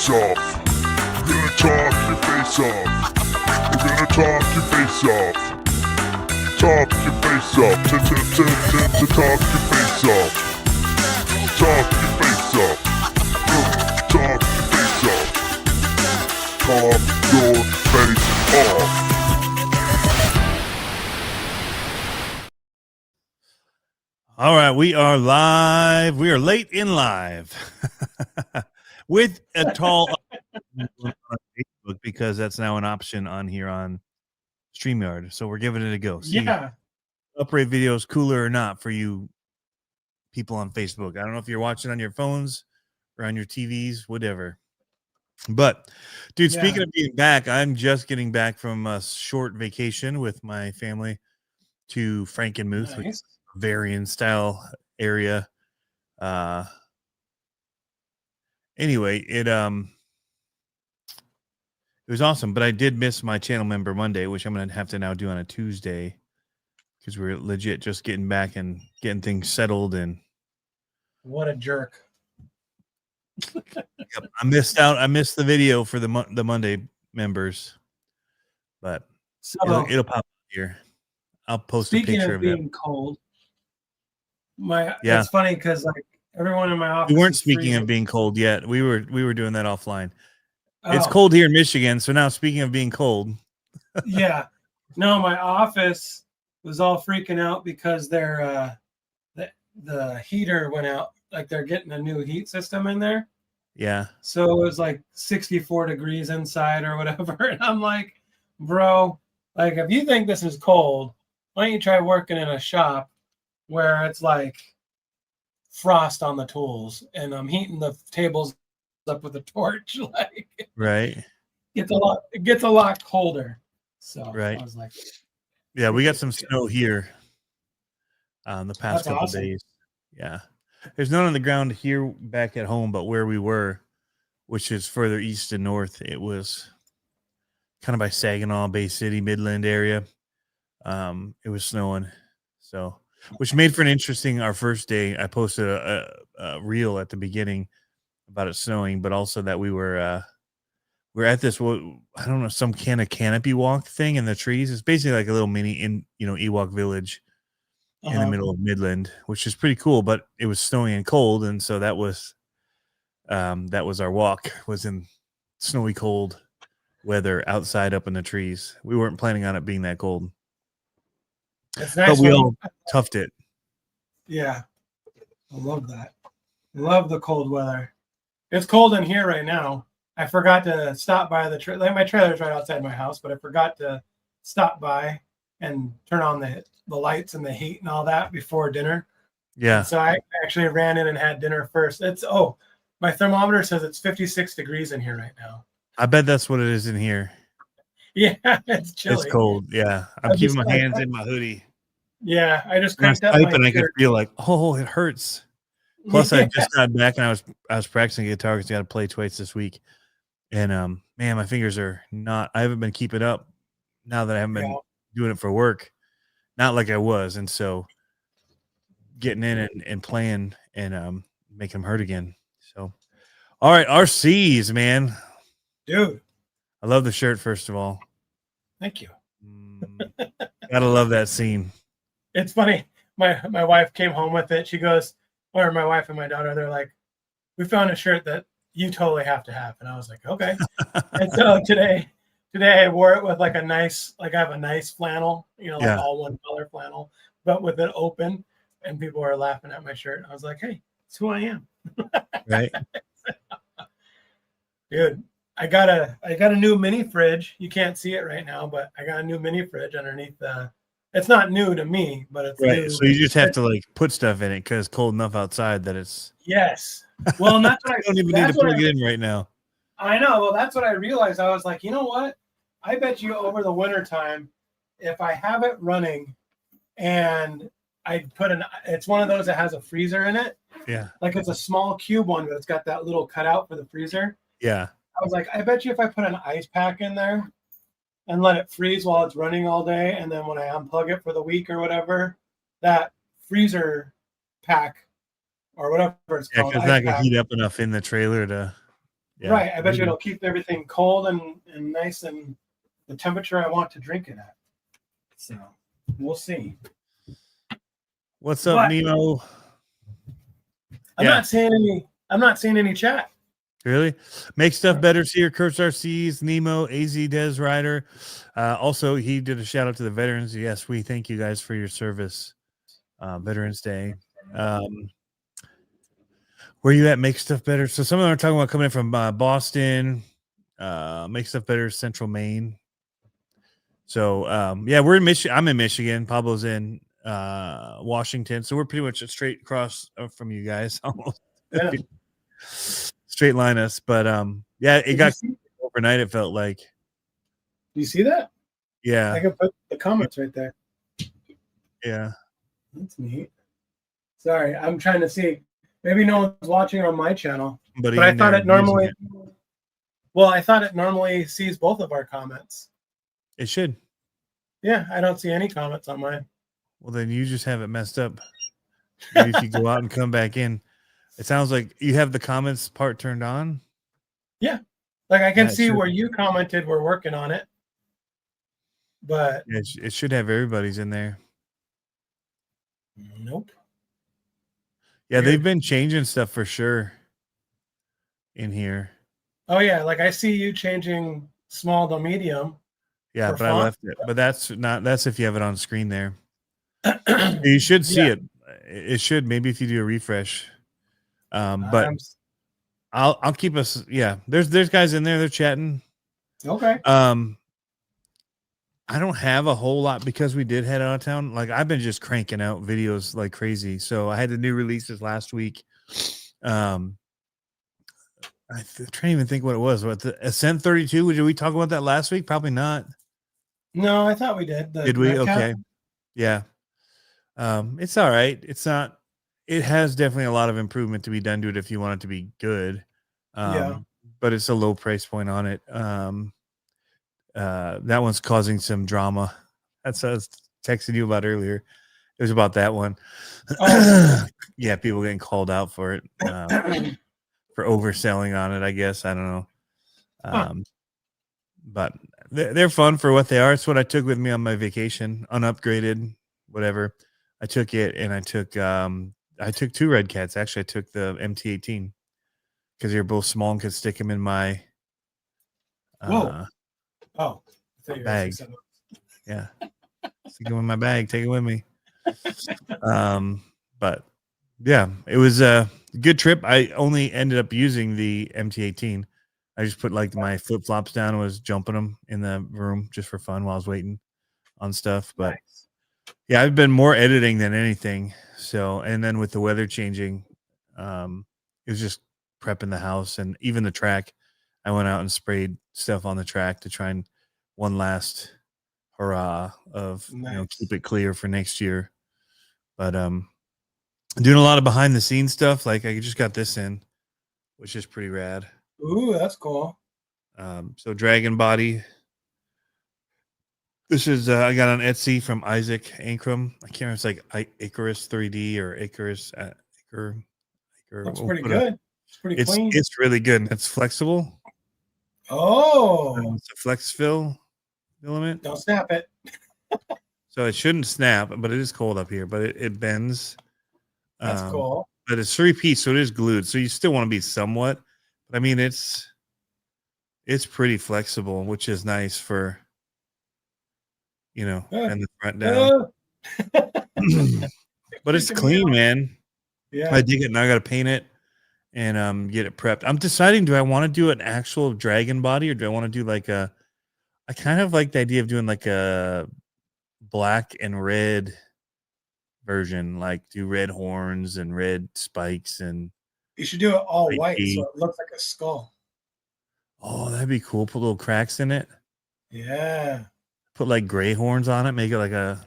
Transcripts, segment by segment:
face off. We're gonna talk your face off. We're gonna talk your face off. Talk your face off. Talk your face off. Talk your face off. Talk your face off. Talk your face off. All right, we are live. We are late in live with a tall on Facebook because that's now an option on here on StreamYard. So we're giving it a go. See, Yeah. Uprate video is cooler or not for you people on Facebook. I don't know if you're watching on your phones or on your TVs, whatever. But, dude, speaking of being back, I'm just getting back from a short vacation with my family to Frankenmuth, which is a Bavarian style area. Anyway, it was awesome, but I did miss my channel member Monday, which I'm gonna have to now do on a Tuesday because we're legit just getting back and getting things settled. And what a jerk! Yep, I missed out. I missed the video for the Monday members, but so it'll pop up here. I'll post a picture of being it. Cold, it's funny because like everyone in my office. We weren't speaking of being cold yet. We were doing that offline. Oh. It's cold here in Michigan, so now speaking of being cold. Yeah, no, my office was all freaking out because their the heater went out. Like they're getting a new heat system in there. Yeah. So it was like 64 degrees inside or whatever, and I'm like, bro, like if you think this is cold, why don't you try working in a shop where it's like frost on the tools and I'm heating the tables up with a torch, like right. It gets a lot colder. So right. I was like, yeah, we got some snow here the past couple awesome. days. Yeah. There's none on the ground here back at home, but where we were, which is further east and north, it was kind of by Saginaw, Bay City, Midland area. It was snowing. So, which made for an interesting, our first day, I posted a reel at the beginning about it snowing, but also that we're at this, I don't know, some kind of canopy walk thing in the trees. It's basically like a little mini Ewok village in the middle of Midland, which is pretty cool, but it was snowy and cold. And so that was our walk, was in snowy, cold weather outside up in the trees. We weren't planning on it being that cold. It's nice, but we all toughed it. Yeah. I love that. I love the cold weather. It's cold in here right now. I forgot to stop by the trailer. Like my trailer's right outside my house, but I forgot to stop by and turn on the lights and the heat and all that before dinner. Yeah. So I actually ran in and had dinner first. My thermometer says it's 56 degrees in here right now. I bet that's what it is in here. Yeah, it's chilly. It's cold. Yeah. I'm keeping my hands in my hoodie. Yeah, I just cranked up and I could feel like, oh, it hurts. Plus, I just got back and I was practicing guitar because I got to play twice this week. And man, my fingers are not. I haven't been keeping up now that I haven't been doing it for work, not like I was. And so, getting in and playing and making them hurt again. So, all right, RCs, man, dude, I love the shirt. First of all, thank you. Gotta love that scene. It's funny. My wife came home with it. She goes, or my wife and my daughter, they're like, we found a shirt that you totally have to have. And I was like, okay. And so today I wore it with like a nice, like I have a nice flannel, all one color flannel, but with it open, and people were laughing at my shirt. I was like, hey, it's who I am. Right. Dude, I got a new mini fridge. You can't see it right now, but I got a new mini fridge underneath it's not new to me, but it's right. New. So you just have to like put stuff in it because it's cold enough outside that it's. Yes. Well, that's what I don't even need to plug it in right now. I know. Well, that's what I realized. I was like, you know what? I bet you over the winter time, if I have it running and I it's one of those that has a freezer in it. Yeah. Like it's a small cube one, but it's got that little cutout for the freezer. Yeah. I was like, I bet you if I put an ice pack in there and let it freeze while it's running all day, and then when I unplug it for the week or whatever, that freezer pack or whatever it's called. Yeah, because it's not going to heat up enough in the trailer to. Yeah. Right. I bet you it'll keep everything cold and nice and the temperature I want to drink it at. So we'll see. What's up, But- Nemo? I'm Yeah. not seeing any chat. Really? Make Stuff Better's here. Kurtz RCs, Nemo, AZ Des Rider. Also, he did a shout out to the veterans. Yes, we thank you guys for your service. Veterans Day. Where you at? Make Stuff Better. So some of them are talking about coming in from Boston. Make Stuff Better, Central Maine. So yeah, we're in Michigan. I'm in Michigan. Pablo's in Washington. So we're pretty much straight across from you guys almost. Yeah. Straight line us. But yeah, it Did got you see- overnight, it felt like. Do you see that? Yeah. I can put the comments right there. Yeah. That's neat. Sorry, I'm trying to see. Maybe no one's watching on my channel. But I thought it normally. Well, I thought it normally sees both of our comments. It should. Yeah, I don't see any comments on mine. Well, then you just have it messed up. Maybe if you go out and come back in, it sounds like you have the comments part turned on. Like I can Yeah, it see should. where you commented we're working on it. But Yeah, it should have everybody's in there. nope. Yeah, Weird. they've been changing stuff for sure in here. Oh yeah, like I see you changing small to medium. Yeah, For but I font? left it. But that's if you have it on screen there. You should see Yeah. it. It should, maybe if you do a refresh. But I'm- I'll keep us. Yeah, there's guys in there. They're chatting. okay. I don't have a whole lot because we did head out of town. Like I've been just cranking out videos like crazy. So I had the new releases last week. I'm trying to even think what it was. What the Ascent 32? Did we talk about that last week? Probably not. No, I thought we did. Did we? Redcap? Okay. Yeah. It's all right. It's not. It has definitely a lot of improvement to be done to it if you want it to be good. Yeah. But it's a low price point on it. That one's causing some drama. That's what I was texting you about earlier. It was about that one. Oh. Yeah, people getting called out for it, for overselling on it, I guess. I don't know. But they're fun for what they are. It's what I took with me on my vacation, unupgraded, whatever. I took it, and I took two Red Cats. Actually, I took the MT-18 because they're both small and could stick them in my Whoa. Oh, I thought you were Bag. saying something. yeah, stick them in my bag, take it with me. But yeah, it was a good trip. I only ended up using the MT-18. I just put like my flip flops down and was jumping them in the room just for fun while I was waiting on stuff. But Nice. yeah, I've been more editing than anything. So, and then with the weather changing, it was just prepping the house and even the track. I went out and sprayed stuff on the track to try and one last hurrah of Nice. keep it clear for next year. But doing a lot of behind the scenes stuff. Like I just got this in, which is pretty rad. Ooh, that's cool. So Dragon Body. This is I got on Etsy from Isaac Ankrum. I can't remember. It's like Icarus 3D or Icarus. Icar. Looks we'll pretty put a- good. It's pretty clean. It's really good. And it's flexible. Oh, It's a flex fill filament, don't snap it. so it shouldn't snap. But it is cold up here. But it bends. That's cool. But it's 3-piece, so it is glued. So you still want to be somewhat. But I mean, it's pretty flexible, which is nice for Yeah. and the front down. But it's freaking me clean, out. man. Yeah. I dig it. Now I got to paint it and get it prepped. I'm deciding, do I want to do an actual dragon body or do I want to do like I kind of like the idea of doing like a black and red version, like do red horns and red spikes and You should do it all Might white be. so it looks like a skull. oh, that'd be cool. Put little cracks in it. Yeah. Put like gray horns on it. Make it like a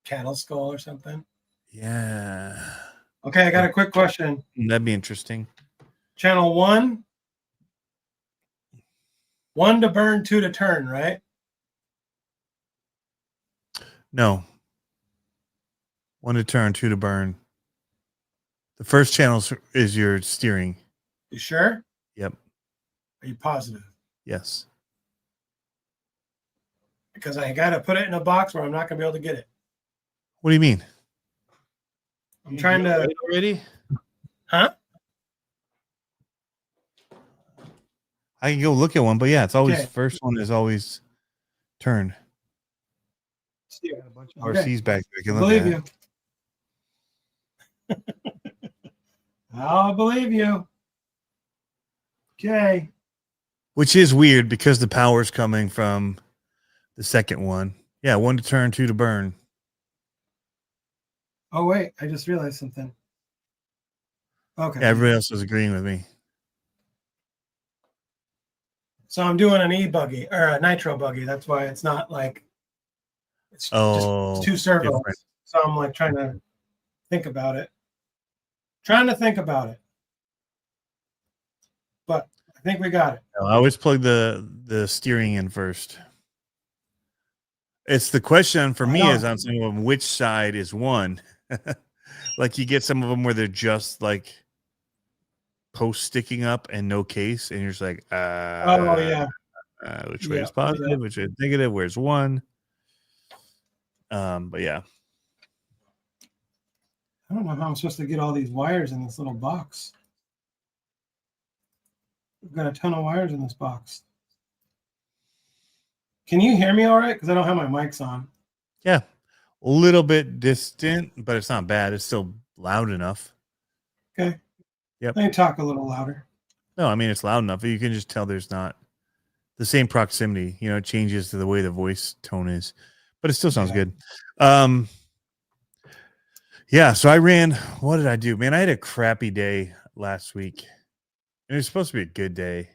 Cattle skull or something. yeah. Okay, I got a quick question. That'd be interesting. Channel 1 to burn, 2 to turn, right? No. 1 to turn, 2 to burn. The first channel is your steering. You sure? Yep. Are you positive? Yes. Because I got to put it in a box where I'm not going to be able to get it. What do you mean? I'm trying to. Already? Huh? I can go look at one, but yeah, it's always Okay. first one is always turned. Here. RC's back there. I I can look believe at you. I'll believe you. Okay. Which is weird because the power's coming from the second one. Yeah, 1 to turn, 2 to burn. Oh, wait. I just realized something. Okay. Yeah, everybody else is agreeing with me. So I'm doing an e-buggy or a nitro buggy. That's why it's not like it's just 2 servos. different. So I'm like trying to think about it. Trying to think about it. But I think we got it. No, I always plug the steering in first. It's the question for me is on some of them, which side is one? Like you get some of them where they're just like post sticking up and no case, and you're just like, Oh yeah. Which way is positive? Which way is negative? Where's one? But yeah. I don't know how I'm supposed to get all these wires in this little box. We've got a ton of wires in this box. Can you hear me all right? Because I don't have my mics on. Yeah. A little bit distant, but it's not bad. It's still loud enough. Okay. Yep. Let me talk a little louder. No, I mean, it's loud enough. You can just tell there's not the same proximity. You know, it changes to the way the voice tone is, but it still sounds good. Yeah, so I ran. What did I do? Man, I had a crappy day last week. It was supposed to be a good day.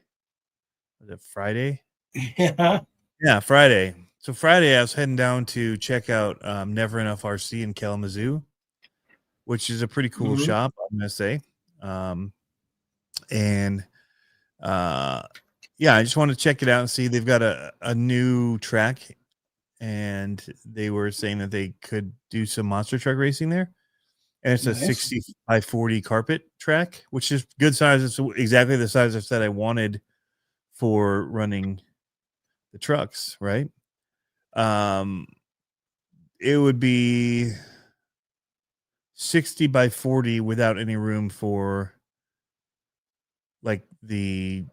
Was it Friday? Yeah. Yeah, Friday. So Friday, I was heading down to check out Never Enough RC in Kalamazoo, which is a pretty cool shop, I'm going to say. Yeah, I just wanted to check it out and see. They've got a new track, and they were saying that they could do some monster truck racing there. And it's a 60 by 40 carpet track, which is good size. It's exactly the size I said I wanted for running the trucks, right? It would be 60 by 40 without any room for like the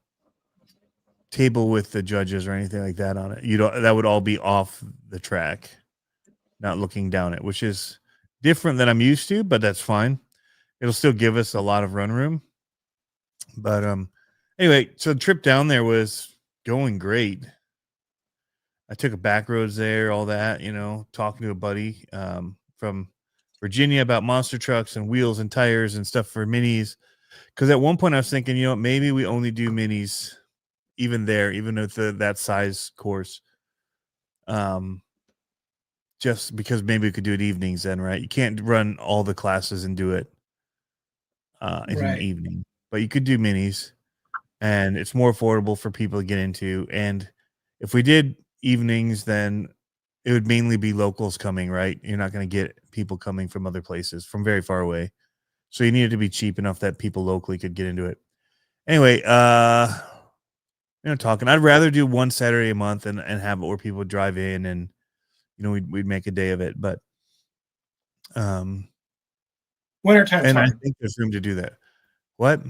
table with the judges or anything like that on it. That would all be off the track, not looking down it, which is different than I'm used to, but that's fine. It'll still give us a lot of run room. But anyway, so the trip down there was going great. I took a back roads there, all that, talking to a buddy from Virginia about monster trucks and wheels and tires and stuff for minis. Because at one point I was thinking, maybe we only do minis even there, even with that size course. Just because maybe we could do it evenings then, right? You can't run all the classes and do it in an evening, but you could do minis, and it's more affordable for people to get into. And if we did evenings, then it would mainly be locals coming, right? You're not going to get people coming from other places, from very far away. So you needed to be cheap enough that people locally could get into it. Anyway, talking, I'd rather do one Saturday a month and have it where people would drive in and, we'd make a day of it, but wintertime. And I think there's room to do that. What?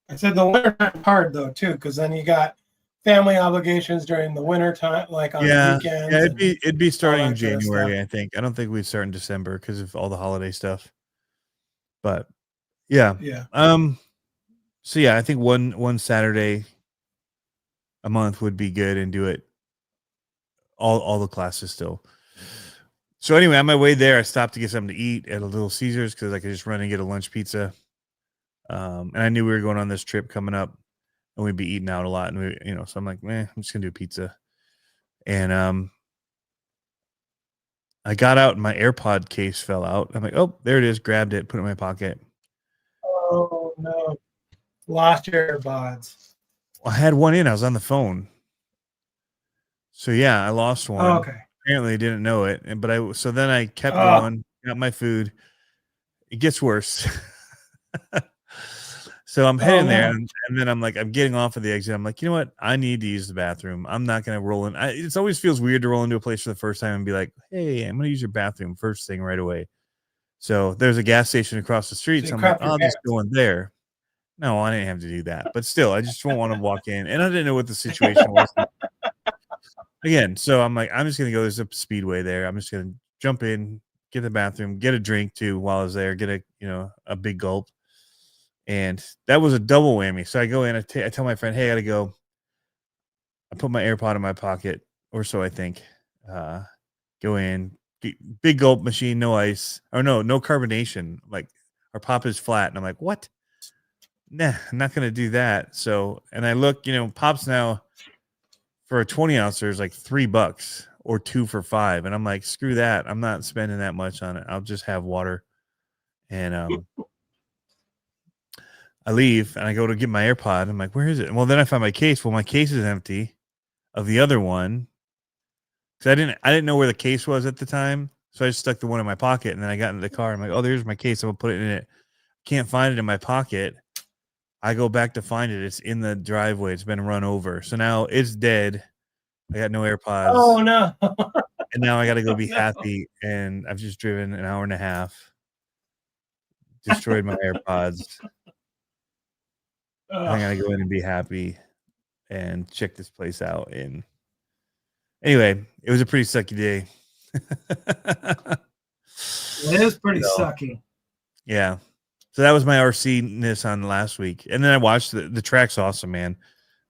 I said the wintertime hard though too, because then you got family obligations during the wintertime, like on the weekends. Yeah, it'd be starting in January, I think. I don't think we'd start in December because of all the holiday stuff. But yeah. So yeah, I think one Saturday a month would be good and do it all the classes still. So anyway, on my way there, I stopped to get something to eat at a Little Caesars because I could just run and get a lunch pizza. And I knew we were going on this trip coming up, and we'd be eating out a lot. And so I'm like, I'm just gonna do pizza. And I got out, and my AirPod case fell out. I'm like, oh, there it is. Grabbed it, put it in my pocket. Oh no, lost your AirPods. Well, I had one in. I was on the phone. So yeah, I lost one. Oh, okay. Apparently, I didn't know it, so then I kept going, got my food. It gets worse. So I'm heading there, man. and then I'm like, I'm getting off of the exit. I'm like, you know what? I need to use the bathroom. I'm not gonna roll in. It always feels weird to roll into a place for the first time and be like, hey, I'm gonna use your bathroom first thing right away. So there's a gas station across the street. So So you I'm like, crap your I'll just pants. go in there. No, I didn't have to do that. But still, I just don't want to walk in. And I didn't know what the situation was. Again, so I'm like, I'm just going to go. There's a Speedway there. I'm just going to jump in, get the bathroom, get a drink too while I was there, get a big gulp. And that was a double whammy. So I go in, I tell my friend, hey, I got to go. I put my AirPod in my pocket, or so I think. Go in, big gulp machine, no ice, or no carbonation. Like our pop is flat. And I'm like, what? Nah, I'm not going to do that. So, and I look, pops now for a 20 ounce, there's like $3 or 2 for $5. And I'm like, screw that. I'm not spending that much on it. I'll just have water. And I leave and I go to get my AirPod. I'm like, where is it? Well, then I find my case. Well, my case is empty of the other one. Cause I didn't know where the case was at the time. So I just stuck the one in my pocket. And then I got into the car. I'm like, oh, there's my case. I'm gonna put it in it. Can't find it in my pocket. I go back to find it. It's in the driveway. It's been run over. So now it's dead. I got no AirPods. Oh no. And now I got to go be No. happy. And I've just driven an hour and a half. Destroyed my AirPods. I got to go in and be happy and check this place out. And anyway, it was a pretty sucky day. It is pretty sucky. Yeah. So that was my RC Nissan last week. And then I watched the track's awesome, man.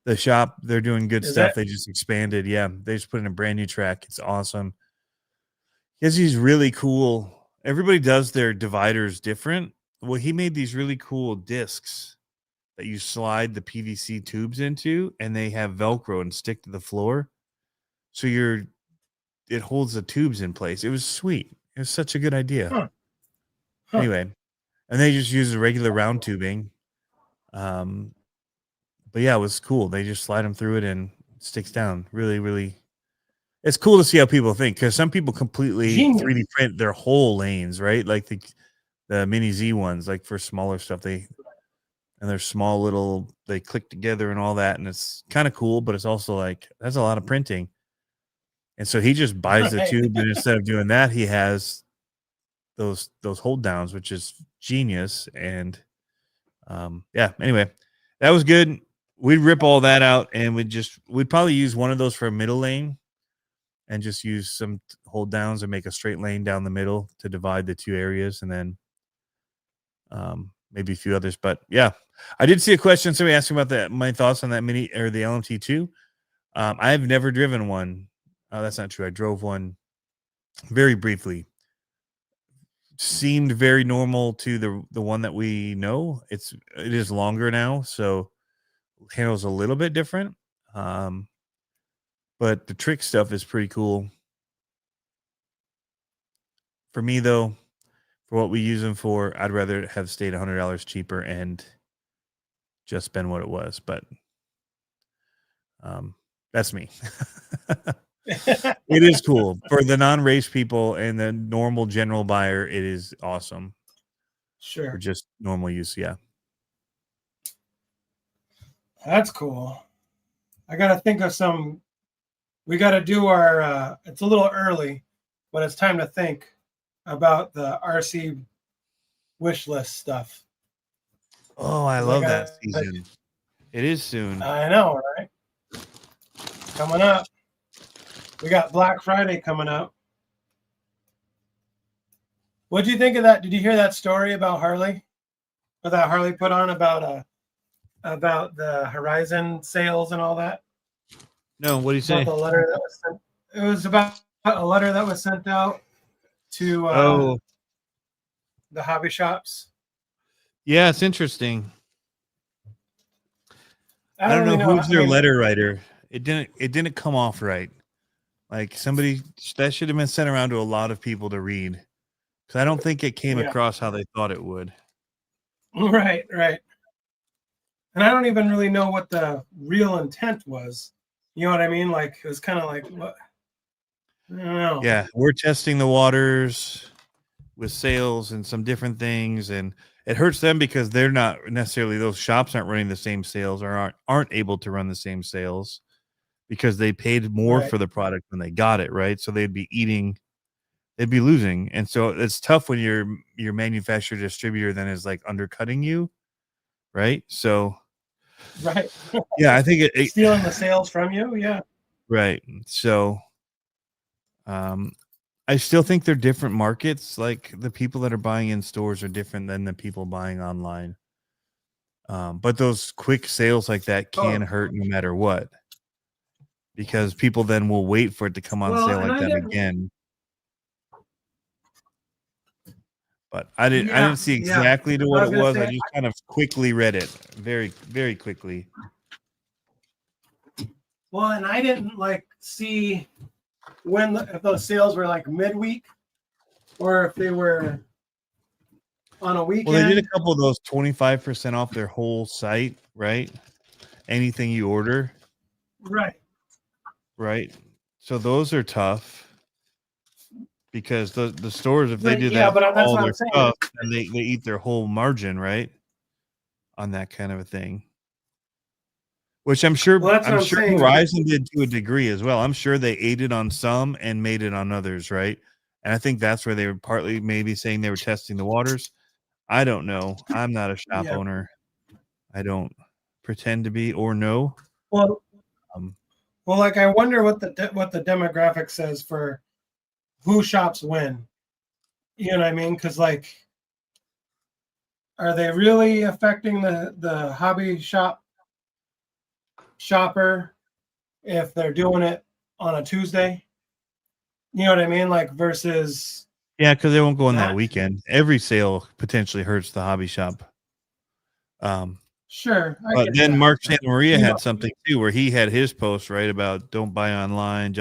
The shop, they're doing good stuff. They just expanded. Yeah. They just put in a brand new track. It's awesome. Because he's really cool. Everybody does their dividers different. Well, he made these really cool discs that you slide the PVC tubes into, and they have Velcro and stick to the floor. So it holds the tubes in place. It was sweet. It was such a good idea. Huh. Anyway, and they just use the regular round tubing. But yeah, it was cool. They just slide them through it and it sticks down. Really, really. It's cool to see how people think, because some people completely 3D print their whole lanes, right? Like the Mini Z ones, like for smaller stuff, and they're small little, they click together and all that. And it's kind of cool, but it's also like, that's a lot of printing. And so he just buys the tube, and instead of doing that, he has those hold downs, which is genius. And yeah, anyway, that was good. We'd rip all that out, and we'd probably use one of those for a middle lane and just use some hold downs and make a straight lane down the middle to divide the two areas. And then maybe a few others. But yeah, I did see a question. Somebody asked me about my thoughts on that Mini or the LMT2. I've never driven one. That's not true. I drove one very briefly. Seemed very normal to the one that we know. It is longer now, so handles a little bit different. But the trick stuff is pretty cool. For me, though, for what we use them for, I'd rather have stayed $100 cheaper and just spend what it was. But that's me. It is cool for the non-race people and the normal general buyer. It is awesome. Sure. For just normal use. Yeah. That's cool. I got to think of some. We got to do our, it's a little early, but it's time to think about the RC wish list stuff. Oh, I love that season. It is soon. I know, right? Coming up. We got Black Friday coming up. What do you think of that? Did you hear that story about Harley? Or that Harley put on about the Horizon sales and all that? No, what do you say? The letter that was sent. It was about a letter that was sent out to the hobby shops. Yeah, it's interesting. I don't know really who's their letter writer. It didn't come off right. Like somebody that should have been sent around to a lot of people to read, because I don't think it came across how they thought it would. Right. And I don't even really know what the real intent was. You know what I mean? Like it was kind of like what? I don't know. Yeah, we're testing the waters. with sales and some different things, and it hurts them because they're not necessarily, those shops aren't running the same sales, or aren't able to run the same sales because they paid more Right. for the product when they got it, right? So they'd be losing. And so it's tough when your manufacturer distributor then is like undercutting you, right? So Right. yeah, I think it Stealing the sales from you. Yeah. right. So I still think they're different markets. Like the people that are buying in stores are different than the people buying online. But those quick sales like that can Oh, hurt no matter what, because people then will wait for it to come on well, sale and like I that didn't. again. But I Yeah. didn't see Yeah. exactly to I what was it gonna was. I say. just kind of quickly read it, very very quickly. Well, and I didn't like see if those sales were like midweek or if they were on a Well, they did a weekend. couple of those 25% off their whole site, right? Anything you order, Right. right? So those are tough because the stores, if they But do yeah, that for but that's all what I'm their saying. stuff, and they eat their whole margin, right? On that kind of a thing. Which Well, that's what I'm saying. Verizon did to a degree as well. I'm sure they aided on some and made it on others, right? And I think that's where they were partly maybe saying they were testing the waters. I don't know. I'm not a shop Yeah. owner. I don't pretend to be or know. Well, Um, like I wonder what the demographic says for who shops when. You know what I mean? Because like, are they really affecting the hobby shopper if they're doing it on a Tuesday? You know what I mean? Like versus yeah, because they won't go on that not. weekend. Every sale potentially hurts the hobby shop. Sure, I But get then that. Mark Santa Maria You had know, something too, where he had his post right about don't buy online,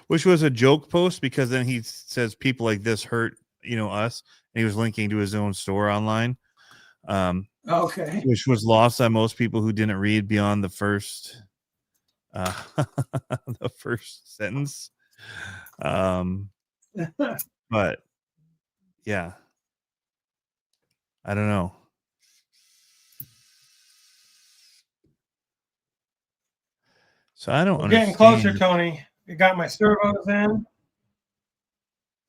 which was a joke post because then he says people like this hurt, us, and he was linking to his own store online, okay. which was lost on most people who didn't read beyond the first, uh, the first sentence. But yeah, I don't know. So I don't We're getting closer, understand. Tony. I got my servos in.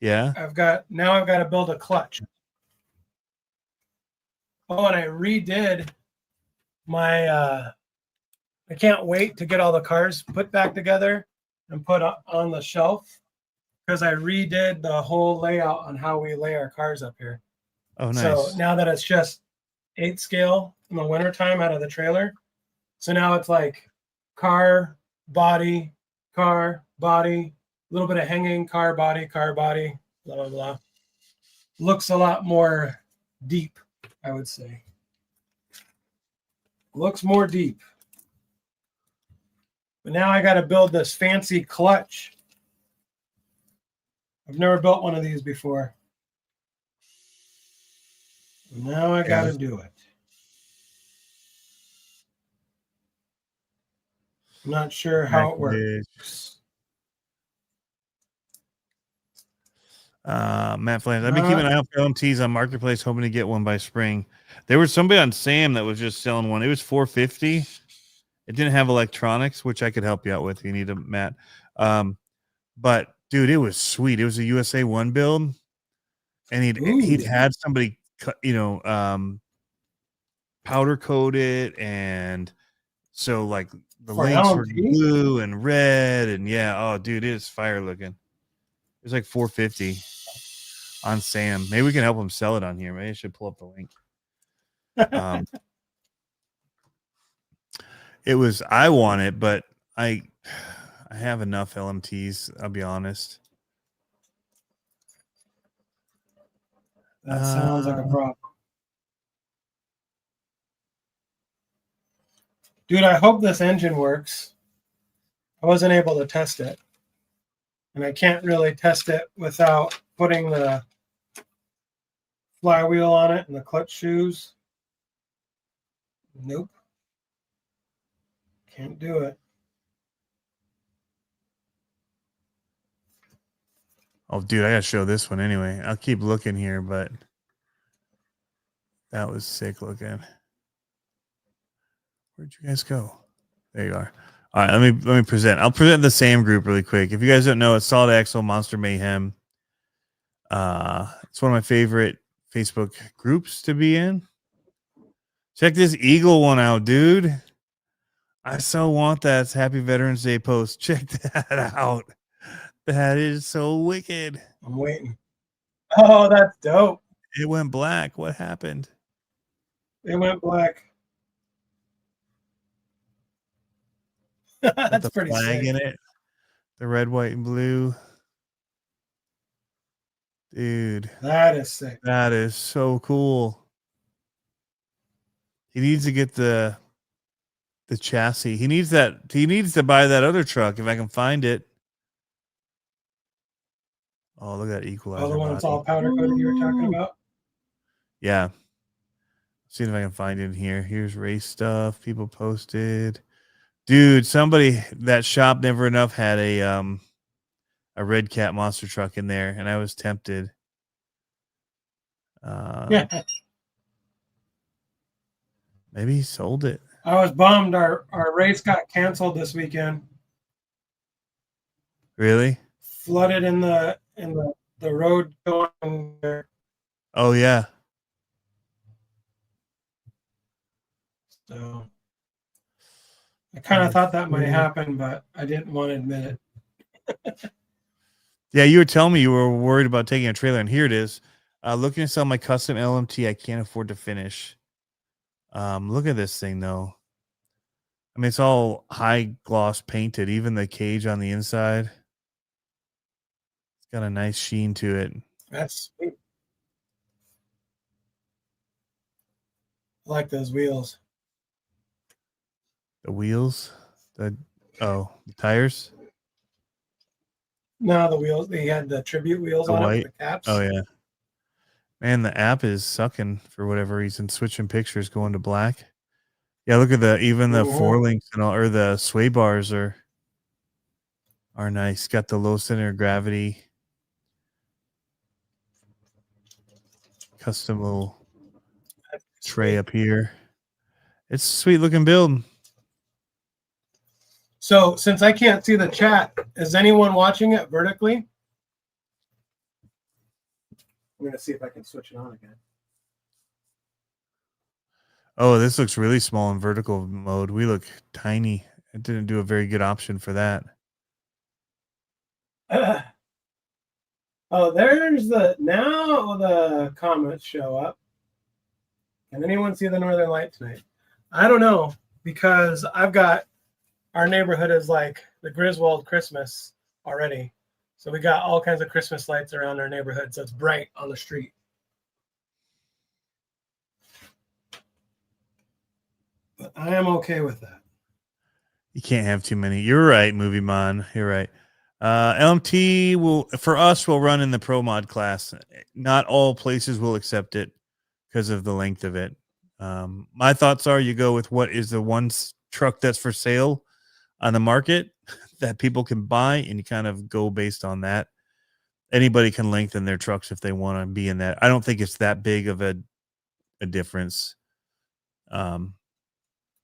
Yeah. I've got to build a clutch. Oh, and I redid my I can't wait to get all the cars put back together and put on the shelf because I redid the whole layout on how we lay our cars up here. Oh, So nice. now that it's just 8 scale in the wintertime out of the trailer. So now it's like car, body, a little bit of hanging, car, body, blah, blah, blah. Looks a lot more deep, I would say. Looks more deep. But now I got to build this fancy clutch. I've never built one of these before. Now I got to do it. I'm not sure how it works. Matt Flans. I've been keeping an eye out for LMTs on Marketplace, hoping to get one by spring. There was somebody on Sam that was just selling one. It was $450. It didn't have electronics, which I could help you out with if you need a Matt. But dude, it was sweet. It was a USA One build, and he'd had somebody powder coat it, and so like the links were blue and red, and yeah, oh dude, it is fire looking. It was like $450 on Sam. Maybe we can help him sell it on here. Maybe I should pull up the link. It was, I want it, but I have enough LMTs. I'll be honest. That sounds like a problem. Dude, I hope this engine works. I wasn't able to test it. And I can't really test it without putting the flywheel on it and the clutch shoes. Nope. Can't do it. Oh, dude, I gotta show this one anyway. I'll keep looking here, but that was sick looking. Where'd you guys go? There you are. All right, let me present. I'll present the same group really quick. If you guys don't know, it's Solid Axle Monster Mayhem. It's one of my favorite Facebook groups to be in. Check this Eagle one out, dude. I so want that. It's Happy Veterans Day post. Check that out. That is so wicked. I'm waiting. Oh, that's dope. It went black. What happened? It went black. That's the pretty flag sick. in it. The red, white, and blue. Dude, That is sick. that is so cool. He needs to get the chassis. He needs to buy that other truck if I can find it. Oh, look at that equalizer. Oh, the one that's body. all powder coated you were talking about? Yeah. See if I can find it in here. Here's race stuff people posted. Dude, somebody that Shop Never Enough had a Red Cat monster truck in there, and I was tempted. Yeah. Maybe he sold it. I was bummed our race got canceled this weekend. Really? Flooded in the road going there. Oh yeah. So I kind of thought that might happen, but I didn't want to admit it. Yeah, you were telling me you were worried about taking a trailer, and here it is. Looking to sell my custom LMT I can't afford to finish. Look at this thing though. I mean, it's all high gloss painted, even the cage on the inside. It's got a nice sheen to it. That's sweet. I like those wheels. The wheels, the tires. No, the wheels. They had the tribute wheels The on white? it with the caps. Oh yeah. Man, the app is sucking for whatever reason. Switching pictures, going to black. Yeah, look at even the four links and all, or the sway bars are nice. Got the low center of gravity. Custom little tray up here. It's a sweet looking build. So since I can't see the chat, is anyone watching it vertically? I'm going to see if I can switch it on again. Oh, this looks really small in vertical mode. We look tiny. It didn't do a very good option for that. Oh, there's now the comments show up. Can anyone see the Northern Light tonight? I don't know, because I've got our neighborhood is like the Griswold Christmas already. So we got all kinds of Christmas lights around our neighborhood. So it's bright on the street. But I am okay with that. You can't have too many. You're right, Movie Mon. You're right. LMT will run in the Pro Mod class. Not all places will accept it because of the length of it. My thoughts are you go with what is the one truck that's for sale on the market that people can buy, and you kind of go based on that. Anybody can lengthen their trucks if they want to be in that. I don't think it's that big of a difference.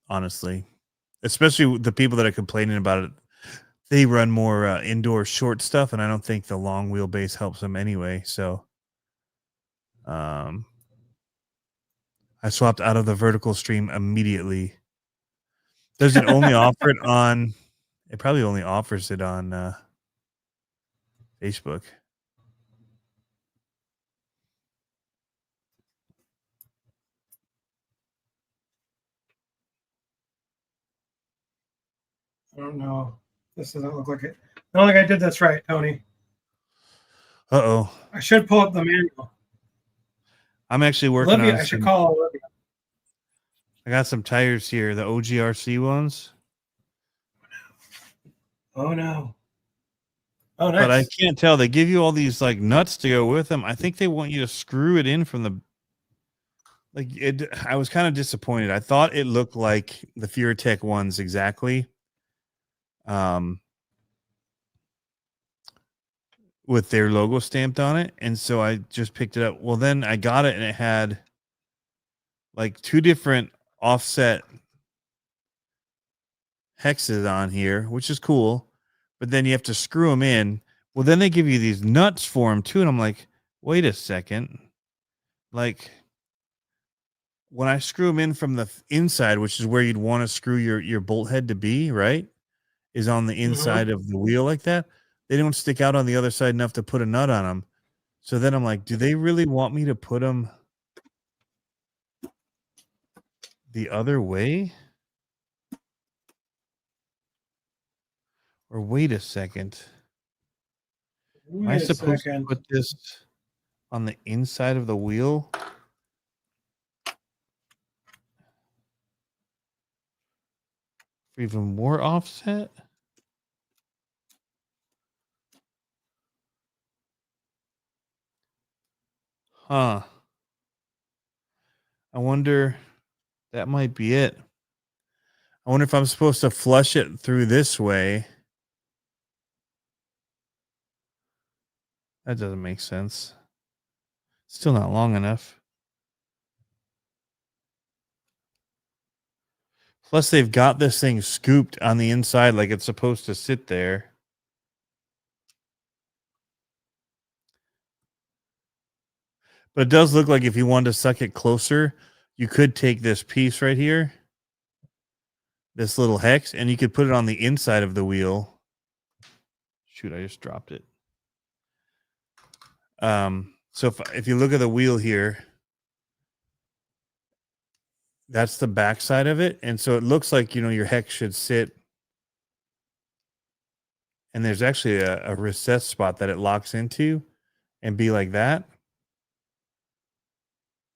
Honestly, especially the people that are complaining about it, they run more indoor short stuff, and I don't think the long wheelbase helps them anyway. So, I swapped out of the vertical stream immediately. Does it only offer it on? It probably only offers it on Facebook. I don't know. This doesn't look like it. I don't think I did this right, Tony. Uh-oh. I should pull up the manual. I'm actually working Olivia, on I should call Olivia. I got some tires here, the OGRC ones. Oh, no. Oh, nice. But I can't tell. They give you all these like nuts to go with them. I think they want you to screw it in from the I was kind of disappointed. I thought it looked like the FuriTech ones exactly. with their logo stamped on it. And so I just picked it up. Well, then I got it and it had like 2 different offset hexes on here, which is cool. But then you have to screw them in. Well, then they give you these nuts for them too. And I'm like, wait a second. Like, when I screw them in from the inside, which is where you'd want to screw your bolt head to be, right? Is on the inside of the wheel like that. They don't stick out on the other side enough to put a nut on them. So then I'm like, do they really want me to put them the other way? Or wait a second. Am I supposed to put this on the inside of the wheel? For even more offset? Huh. I wonder, that might be it. I wonder if I'm supposed to flush it through this way. That doesn't make sense. Still not long enough. Plus, they've got this thing scooped on the inside like it's supposed to sit there. But it does look like if you wanted to suck it closer, you could take this piece right here, this little hex, and you could put it on the inside of the wheel. Shoot, I just dropped it. So if you look at the wheel here, that's the back side of it. And so it looks like, your hex should sit. And there's actually a recess spot that it locks into and be like that,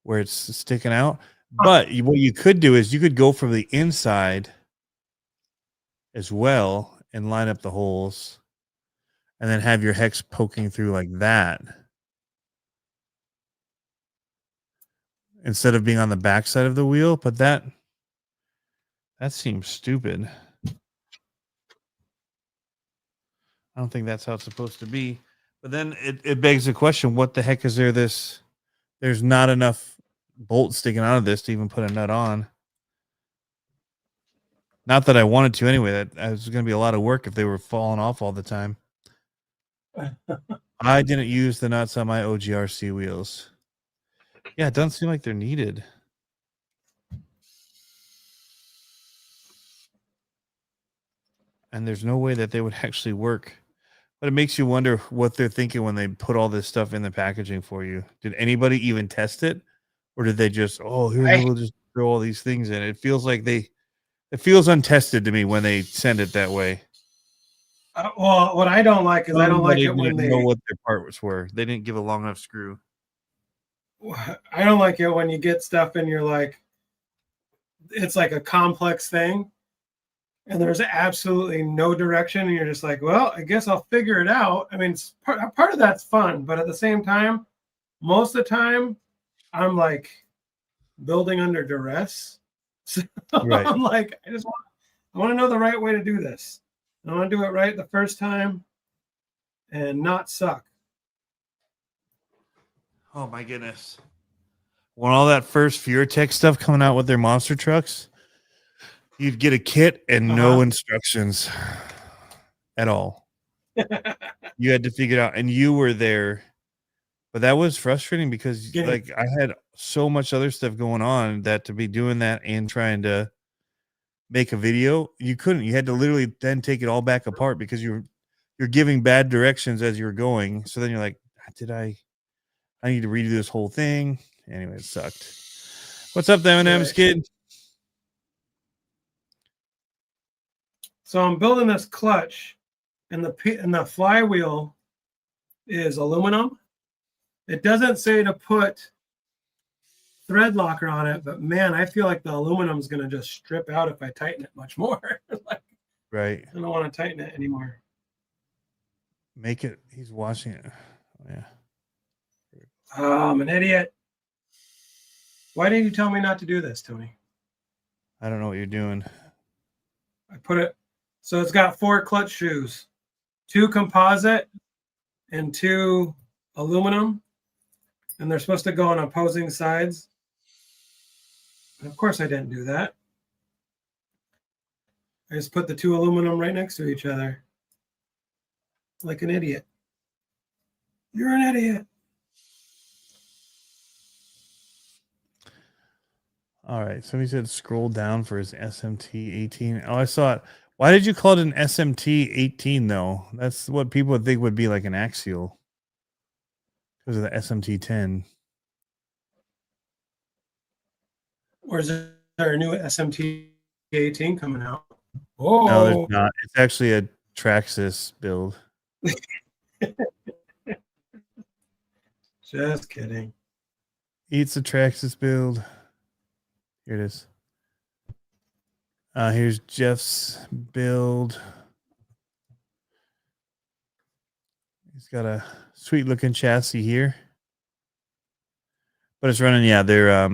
where it's sticking out. But what you could do is you could go from the inside as well and line up the holes and then have your hex poking through like that, instead of being on the back side of the wheel. But that seems stupid. I don't think that's how it's supposed to be. But then it begs the question, what the heck is there? There's not enough bolts sticking out of this to even put a nut on. Not that I wanted to anyway. That was going to be a lot of work if they were falling off all the time. I didn't use the nuts on my OGRC wheels. Yeah, it doesn't seem like they're needed. And there's no way that they would actually work. But it makes you wonder what they're thinking when they put all this stuff in the packaging for you. Did anybody even test it? Or did they just, we'll just throw all these things in? It feels like it feels untested to me when they send it that way. Well, what I don't like is I don't like it when they know what their parts were. They didn't give a long enough screw. I don't like it when you get stuff and you're like, it's like a complex thing and there's absolutely no direction. And you're just like, well, I guess I'll figure it out. I mean, part of that's fun, but at the same time, most of the time I'm like building under duress. So right. I'm like, I want to know the right way to do this. I want to do it right the first time and not suck. Oh my goodness. When all that first FureTech stuff coming out with their monster trucks, you'd get a kit and no instructions at all. You had to figure it out, and you were there. But that was frustrating because I had so much other stuff going on that to be doing that and trying to make a video, you couldn't. You had to literally then take it all back apart because you're giving bad directions as you're going. So then you're like, I need to redo this whole thing. Anyway, it sucked. What's up, the M&M's kid? So I'm building this clutch, and the flywheel is aluminum. It doesn't say to put thread locker on it, but man, I feel like the aluminum is going to just strip out if I tighten it much more. Right. I don't want to tighten it anymore. Make it. He's washing it. Oh, yeah. Oh, I'm an idiot. Why didn't you tell me not to do this, Tony? I don't know what you're doing. I put it, so it's got 4 clutch shoes, 2 composite and 2 aluminum, and they're supposed to go on opposing sides. And of course, I didn't do that. I just put the 2 aluminum right next to each other, like an idiot. You're an idiot. All right. Somebody said scroll down for his SMT 18. Oh, I saw it. Why did you call it an SMT 18 though? That's what people would think would be like an axial because of the SMT 10. Or is there a new SMT 18 coming out? No, there's Oh, not. It's actually a Traxxas build. just kidding. Eats a Traxxas build. Here it is. Here's Jeff's build. He's got a sweet looking chassis here. But it's running, yeah, they're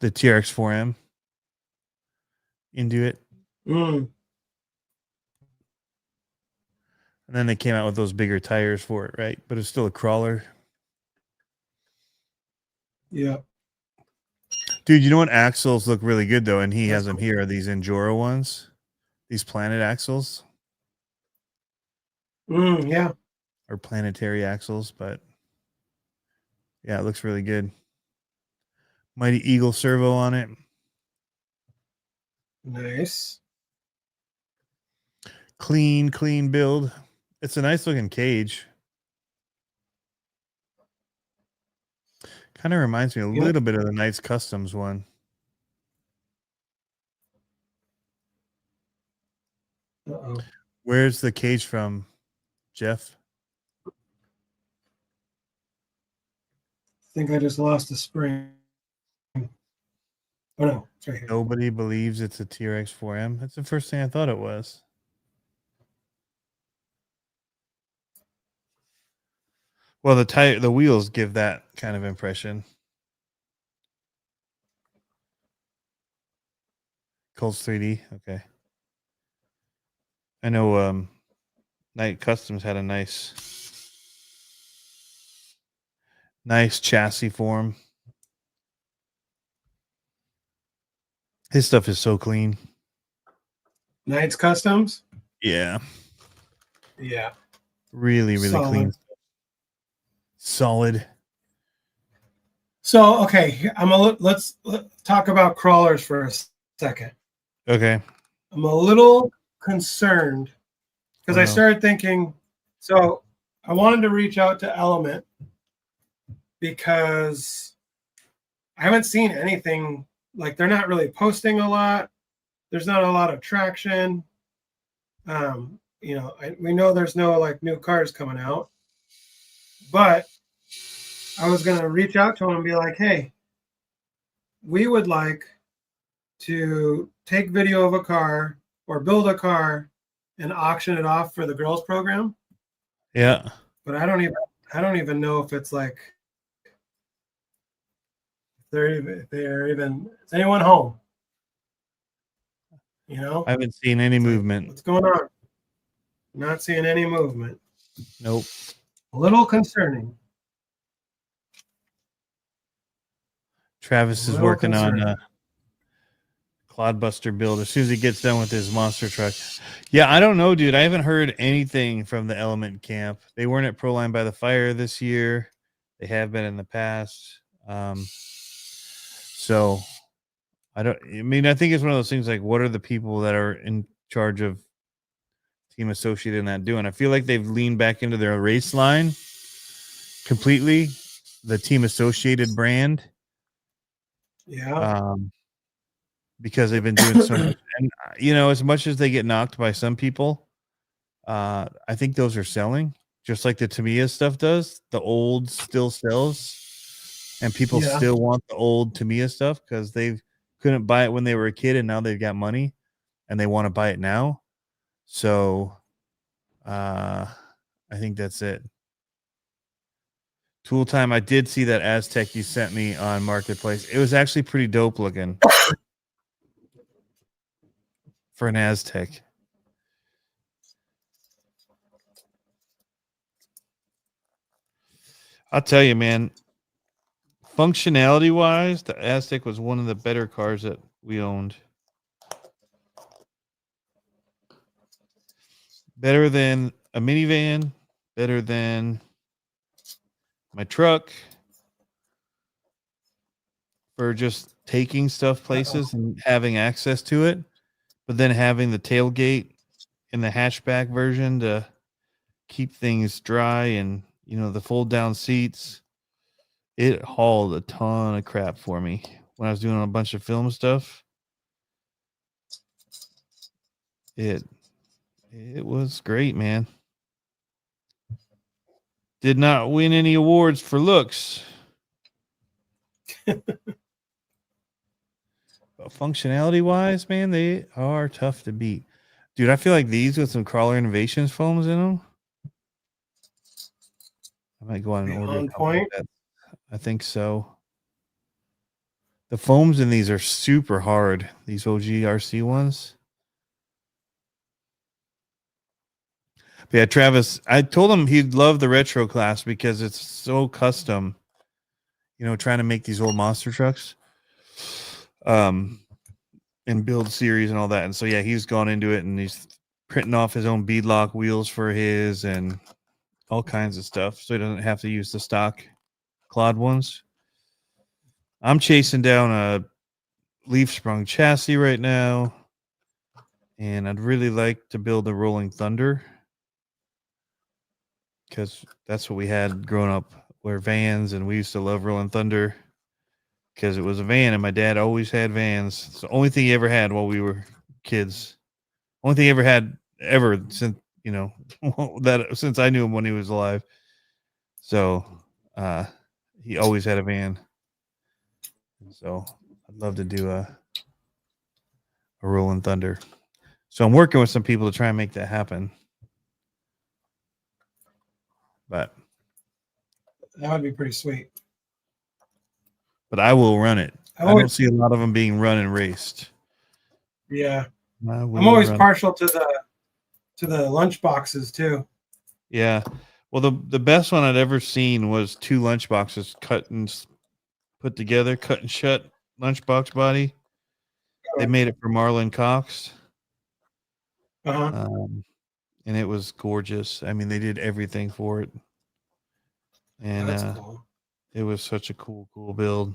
the TRX 4M into it. Mm, And then they came out with those bigger tires for it, right? But it's still a crawler. yeah. Dude, you know what axles look really good though, and he That's has them here, are these Enduro ones. These Planet axles Yeah. or planetary axles, but yeah, it looks really good. Mighty Eagle servo on it. Nice. Clean build. It's a nice looking cage. Kind of reminds me a Yep. little bit of the Knights Customs one. Uh-oh. Where's the cage from, Jeff? I think I just lost the spring. Oh no, it's right here. Nobody believes it's a TRX 4M. That's the first thing I thought it was. Well, the wheels give that kind of impression. Colts 3D, okay. I know Knight Customs had a nice chassis for him. His stuff is so clean. Knights Customs? Yeah. Yeah. Really Solid. clean. Solid. So okay, let's talk about crawlers for a second. Okay. I'm a little concerned because Oh, I no. started thinking. So I wanted to reach out to Element because I haven't seen anything, like they're not really posting a lot. There's not a lot of traction. You know, we know there's no like new cars coming out, but I was gonna reach out to them and be like, hey, we would like to take video of a car or build a car and auction it off for the girls program. Yeah. But I don't even know if it's like they're even is anyone home? You know? I haven't seen any movement. What's going on? Not seeing any movement. Nope. A little concerning. Travis is Little working on concerning. Clodbuster build as soon as he gets done with his monster truck. Yeah, I don't know, dude. I haven't heard anything from the Element camp. They weren't at Proline by the Fire this year. They have been in the past. So I think it's one of those things like, what are the people that are in charge of Team Associated in that doing? I feel like they've leaned back into their race line completely, the Team Associated brand. Yeah. Because they've been doing so much. And, you know, as much as they get knocked by some people, I think those are selling just like the Tamiya stuff does. The old still sells, and people Yeah. still want the old Tamiya stuff because they couldn't buy it when they were a kid, and now they've got money and they want to buy it now. So I think that's it. Tool time. I did see that Aztec you sent me on Marketplace. It was actually pretty dope looking for an Aztec. I'll tell you, man. Functionality wise, the Aztek was one of the better cars that we owned. Better than a minivan, better than my truck for just taking stuff places and having access to it, but then having the tailgate in the hatchback version to keep things dry and, you know, the fold down seats. It hauled a ton of crap for me when I was doing a bunch of film stuff. It was great, man. Did not win any awards for looks. But functionality wise, man, they are tough to beat. Dude, I feel like these with some Crawler Innovations foams in them. I might go on and order On a couple of point. that. I think so. The foams in these are super hard. These OG RC ones. But yeah, Travis, I told him he'd love the retro class because it's so custom. You know, trying to make these old monster trucks. And build series and all that. And so yeah, he's gone into it and he's printing off his own beadlock wheels for his and all kinds of stuff. So he doesn't have to use the stock Claude ones. I'm chasing down a leaf sprung chassis right now. And I'd really like to build a Rolling Thunder. Because that's what we had growing up. Were vans, and we used to love Rolling Thunder. Because it was a van, and my dad always had vans. It's the only thing he ever had while we were kids. Only thing he ever had since, you know, since I knew him when he was alive. So he always had a van. So I'd love to do a Rolling Thunder. So I'm working with some people to try and make that happen. But That would be pretty sweet. But I will run it. I don't see a lot of them being run and raced. Yeah, I'm always partial to the lunch boxes too. Yeah, well, the best one I'd ever seen was 2 lunch boxes cut and put together, cut and shut lunchbox body. They made it for Marlon Cox. And it was gorgeous. I mean, they did everything for it, and cool. It was such a cool build.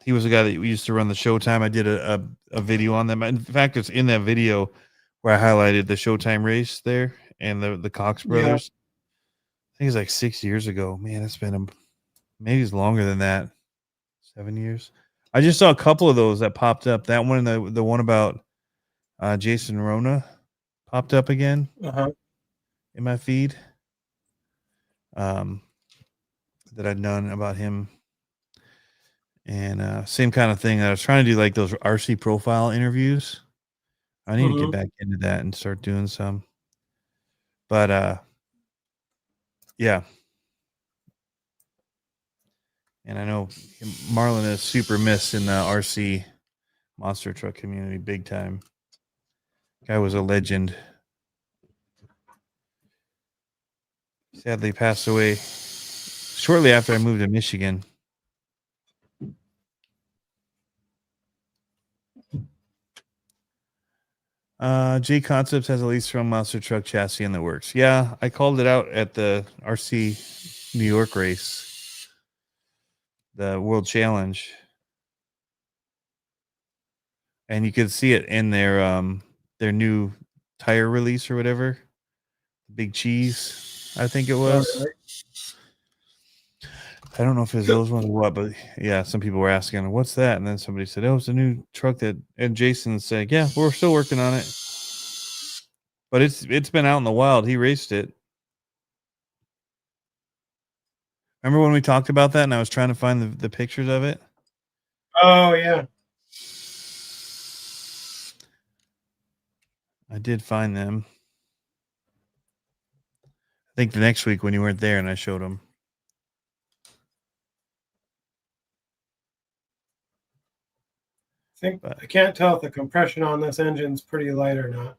He was a guy that used to run the Showtime. I did a video on them. In fact, it's in that video where I highlighted the Showtime race there and the Cox brothers. Yeah. I think it's like 6 years ago. Man, it's been maybe it's longer than that. 7 years. I just saw a couple of those that popped up. That one and the one about Jason Rona popped up again in my feed. That I'd done about him. And same kind of thing. I was trying to do like those RC profile interviews. I need to get back into that and start doing some. But yeah. And I know Marlon is super missed in the RC monster truck community big time. Guy was a legend. Sadly passed away shortly after I moved to Michigan. J Concepts has a lease from monster truck chassis in the works. Yeah, I called it out at the RC New York race, the World Challenge, and you could see it in their new tire release or whatever. Big Cheese, I think it was. I don't know if it's those ones or what, but yeah, some people were asking, what's that? And then somebody said, oh, it's a new truck and Jason said, yeah, we're still working on it. But it's been out in the wild. He raced it. Remember when we talked about that and I was trying to find the pictures of it? Oh, yeah. I did find them. I think the next week when you weren't there and I showed them. I can't tell if the compression on this engine's pretty light or not.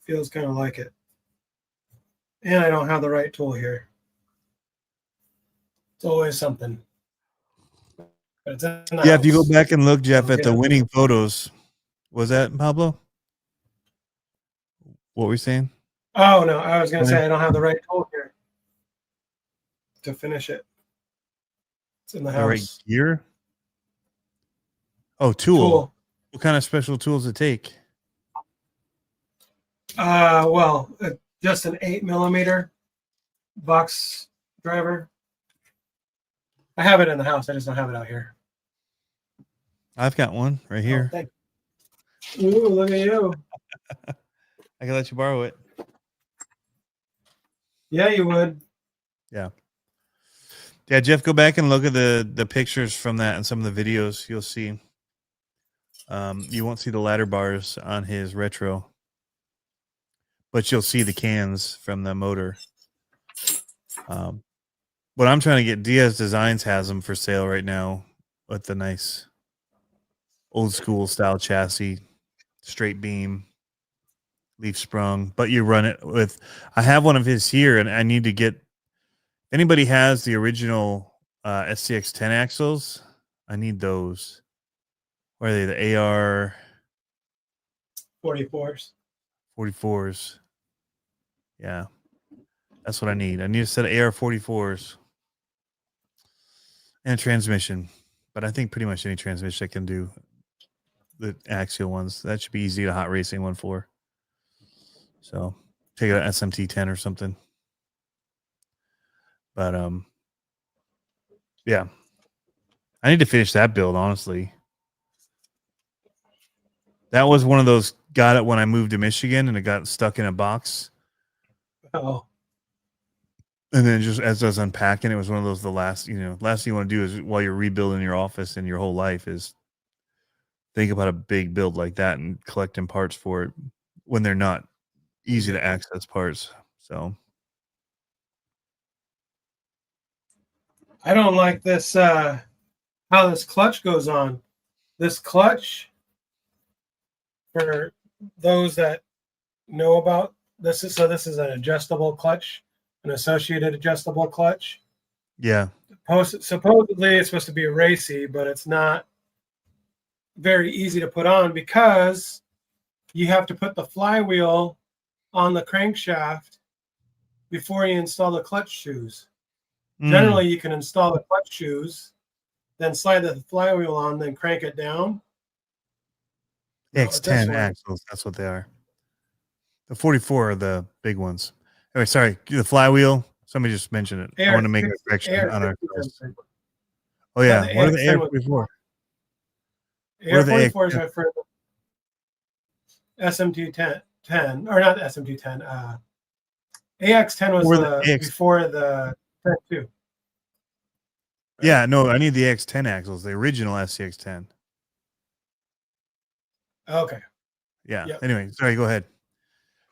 Feels kind of like it. And I don't have the right tool here. It's always something. But it's in the Yeah, if you go house. back and look, Jeff, at the Yeah. winning photos, was that Pablo? What were you saying? Oh no, I was gonna Okay. say I don't have the right tool here to finish it. It's in the The right house. gear? Oh, tool. What kind of special tools it take? Well, just an 8mm box driver. I have it in the house. I just don't have it out here. I've got one right Oh, here. thank you. Ooh, look at you. I can let you borrow it. Yeah, you would. Yeah, Jeff, go back and look at the pictures from that and some of the videos. You'll see. You won't see the ladder bars on his retro, but you'll see the cans from the motor. What I'm trying to get, Diaz Designs has them for sale right now with the nice old school style chassis, straight beam, leaf sprung. But you run it with. I have one of his here, and I need to get. Anybody has the original SCX 10 axles? I need those. Where are they? The AR 44s. 44s. Yeah, that's what I need. I need a set of AR 44s and a transmission. But I think pretty much any transmission I can do the axial ones. That should be easy to hot racing one for. So take an SMT 10 or something. But yeah, I need to finish that build, honestly. That was one of those, got it when I moved to Michigan and it got stuck in a box. Oh, And then just as I was unpacking, it was one of those, last thing you want to do is while you're rebuilding your office and your whole life is think about a big build like that and collecting parts for it when they're not easy to access parts. So I don't like this. How this clutch goes on. This clutch, for those that know about this, is this is an adjustable clutch, an associated adjustable clutch. yeah. Supposedly it's supposed to be racy, but it's not very easy to put on because you have to put the flywheel on the crankshaft before you install the clutch shoes. Generally, you can install the clutch shoes, then slide the flywheel on, then crank it down. X10 axles, that's what they are. The 44 are the big ones. Anyway, sorry, the flywheel. Somebody just mentioned it. I want to make a correction on our post. Oh yeah, what are the AR44? AR44s are for the SMT10, or not SMT10. AX10 was before the Tech 2. Yeah, no, I need the X10 axles, the original SCX10. Okay. Yeah. Yep. Anyway, sorry, go ahead.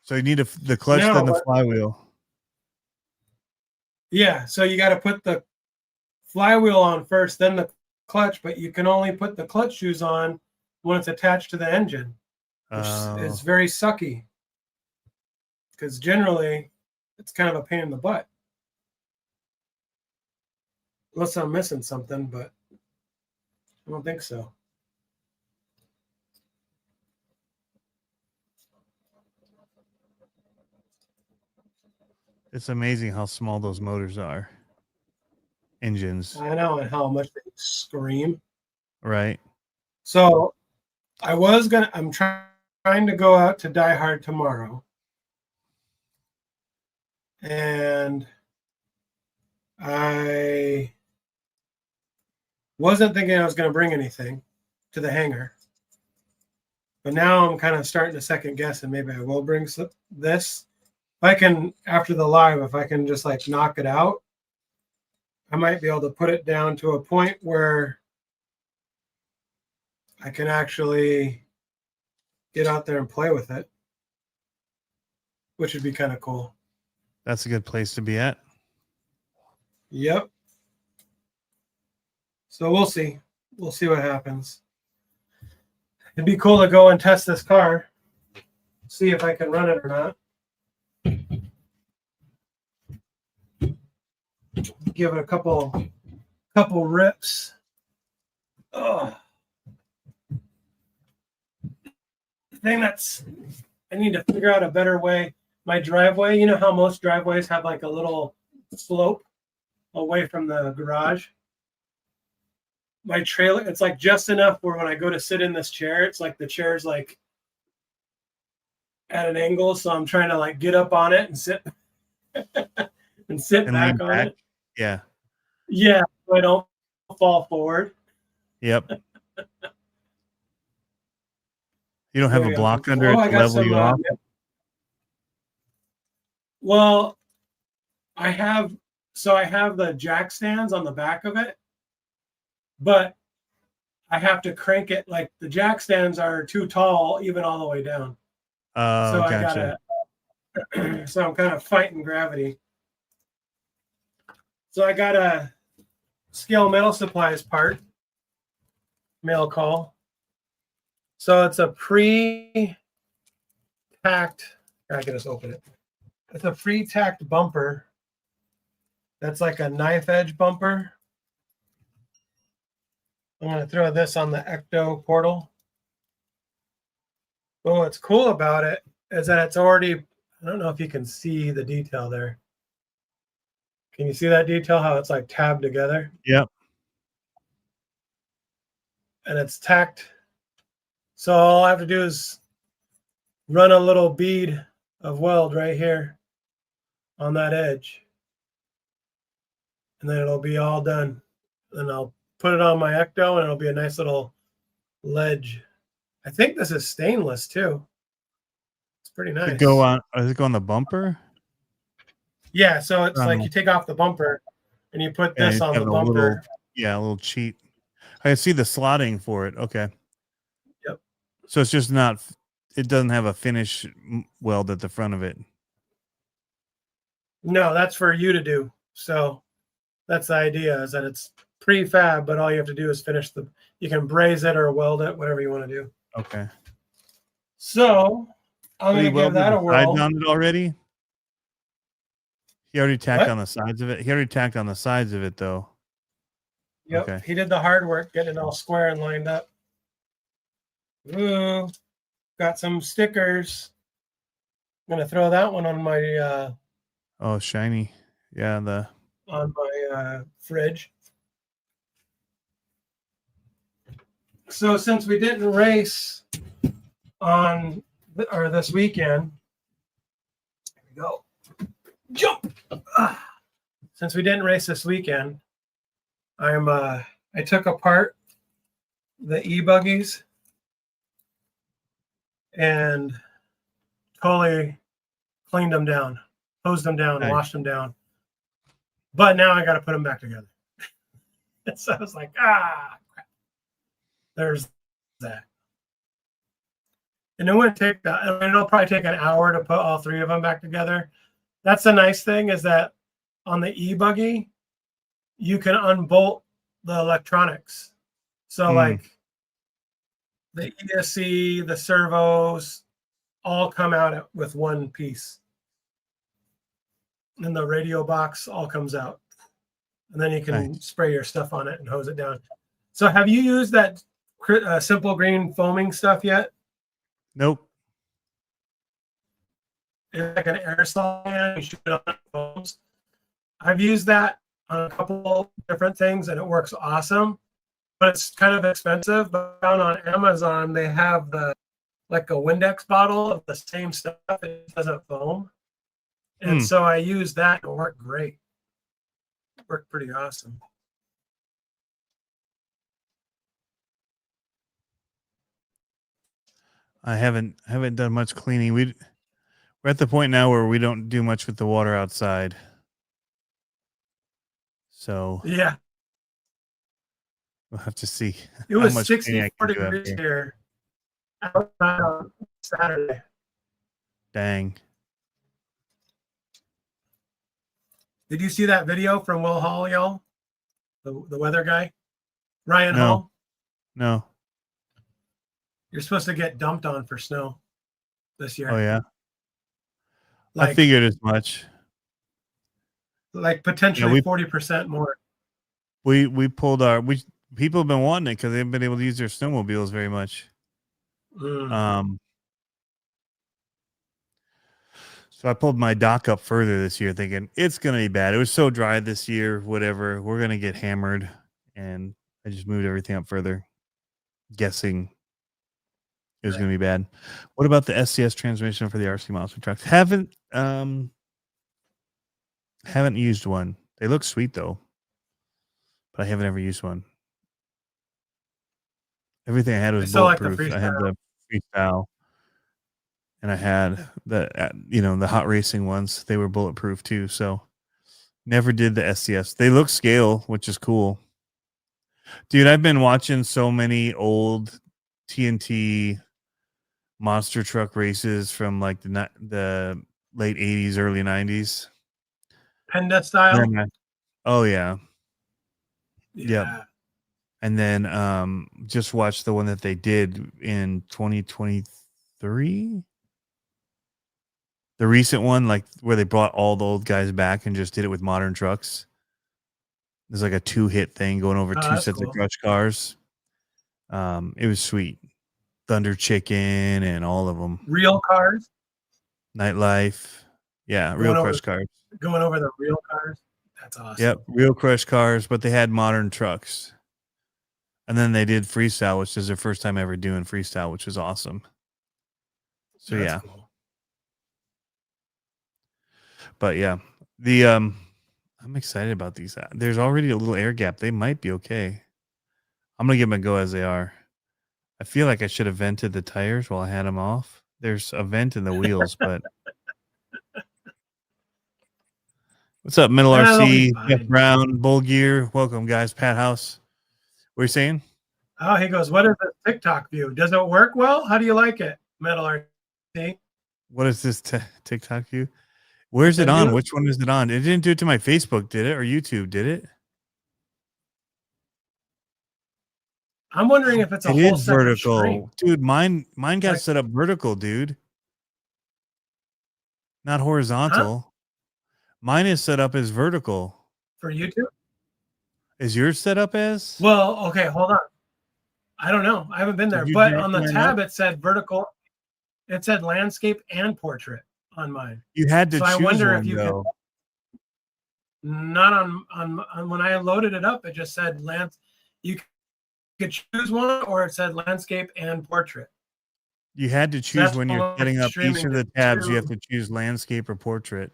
So you need the clutch, then the flywheel. Yeah, so you got to put the flywheel on first, then the clutch, but you can only put the clutch shoes on when it's attached to the engine, which is very sucky because generally it's kind of a pain in the butt. Unless I'm missing something, but I don't think so. It's amazing how small those motors are. Engines. I know, and how much they scream. Right. So I'm trying to go out to Die Hard tomorrow. And I wasn't thinking I was going to bring anything to the hangar. But now I'm kind of starting to second guess, and maybe I will bring this. If I can, after the live, if I can just like knock it out, I might be able to put it down to a point where I can actually get out there and play with it, which would be kind of cool. That's a good place to be at. Yep. So we'll see. We'll see what happens. It'd be cool to go and test this car, see if I can run it or not. Give it a couple couple rips. Oh, thing that's I need to figure out a better way. My driveway, you know how most driveways have like a little slope away from the garage? My trailer, it's like just enough where when I go to sit in this chair, it's like the chair's like at an angle. So I'm trying to like get up on it and sit and sit And back lean on back. it. Yeah. Yeah, so I don't fall forward. Yep. You don't have There a we go. block under it I to got level some. you off? Well, I have the jack stands on the back of it, but I have to crank it like the jack stands are too tall, even all the way down. Oh, So I gotcha. gotta. So I'm kind of fighting gravity. So I got a Scale Metal Supplies part mail call. So it's a pre-tacked. I can just open it. It's a pre-tacked bumper. That's like a knife edge bumper. I'm going to throw this on the Ecto portal. But what's cool about it is that it's already, I don't know if you can see the detail there. Can you see that detail, how it's like tabbed together? Yep. And it's tacked. So all I have to do is run a little bead of weld right here on that edge. And then it'll be all done. And I'll put it on my Ecto and it'll be a nice little ledge. I think this is stainless too. It's pretty nice. Does it go on the bumper? Yeah, so it's like the- you take off the bumper and you put Yeah, this you on have the a bumper. a little cheat. I see the slotting for it. Okay. Yep. So it's just not, it doesn't have a finish weld at the front of it. No, that's for you to do. So that's the idea, is that it's prefab, but all you have to do is finish you can braze it or weld it, whatever you want to do. Okay. So I'm going He to give welded that a the sides whirl. on it already? He already tacked What? on the sides of it? He already tacked on the sides of it, though. Yep, Okay. he did the hard work getting it all square and lined up. Ooh, got some stickers. I'm going to throw that one on my Oh, shiny. Yeah, fridge. So since we didn't race this weekend, here we go. Jump. Since we didn't race this weekend, I took apart the e-buggies and totally cleaned them down, hosed them down, Nice. washed them down. But now I got to put them back together. So I was like, crap. There's that. And it wouldn't take that. I mean, it'll probably take an hour to put all three of them back together. That's the nice thing, is that on the e-buggy, you can unbolt the electronics. So like the ESC, the servos, all come out with one piece. And the radio box all comes out. And then you can spray your stuff on it and hose it down. So have you used that Simple Green foaming stuff yet? Nope. It's like an aerosol can. You shoot it on foams. I've used that on a couple different things and it works awesome. But it's kind of expensive. But down on Amazon, they have like a Windex bottle of the same stuff. It doesn't foam. And so I used that and it worked great. It worked pretty awesome. I haven't done much cleaning. We're at the point now where we don't do much with the water outside. So yeah, we'll have to see. it was how much cleaning I 64 can do out degrees here. here outside on Saturday. Dang. Did you see that video from Will Hall, y'all? The weather guy, Ryan No. Hall. No. You're supposed to get dumped on for snow this year. Oh yeah. I Like, figured as much. like potentially we- 40% more. We pulled our people have been wanting it because they haven't been able to use their snowmobiles very much. Mm. So I pulled my dock up further this year, thinking it's gonna be bad. It was so dry this year, whatever. We're gonna get hammered, and I just moved everything up further, guessing it was Right. gonna be bad. What about the SCS transmission for the RC monster trucks? Haven't used one. They look sweet though, but I haven't ever used one. Everything I had was still like the bulletproof. I had the freestyle, and I had the the hot racing ones. They were bulletproof too. So never did the SCS. They look scale, which is cool. Dude, I've been watching so many old TNT monster truck races from like the late 80s, early 90s. Penda style. Oh yeah. Yeah. Yep. And then just watched the one that they did in 2023. The recent one, like where they brought all the old guys back and just did it with modern trucks. There's like a 2-hit thing going over 2 sets of crush cars. It was sweet. Thunder Chicken and all of them. Real cars. Nightlife. Yeah, real crush cars. Going over the real cars. That's awesome. Yep, real crush cars, but they had modern trucks. And then they did freestyle, which is their first time ever doing freestyle, which was awesome. So That's yeah. cool. But yeah, I'm excited about these. There's already a little air gap. They might be okay. I'm gonna give them a go as they are. I feel like I should have vented the tires while I had them off. There's a vent in the wheels, but what's up, Middle RC, Jeff Brown, Bull Gear? Welcome, guys. Pat House. What are you saying? Oh, he goes, what is the TikTok view? Does it work well? How do you like it, Metal RC? What is this TikTok view? Where's it on? Which one is it on? It didn't do it to my Facebook, did it? Or YouTube, did it? I'm wondering if it's a whole vertical. stream. Dude, mine got set up vertical, dude. Not horizontal. Huh? Mine is set up as vertical. For YouTube? Is yours set up as? Well, okay, hold on. I don't know. I haven't been there, but on the tab it said vertical. It said landscape and portrait on mine. You had to choose I wonder one, if you though. Not on when I loaded it up, it just said you could choose one, or it said landscape and portrait. You had to choose when you're setting up each of the tabs. You have to choose landscape or portrait.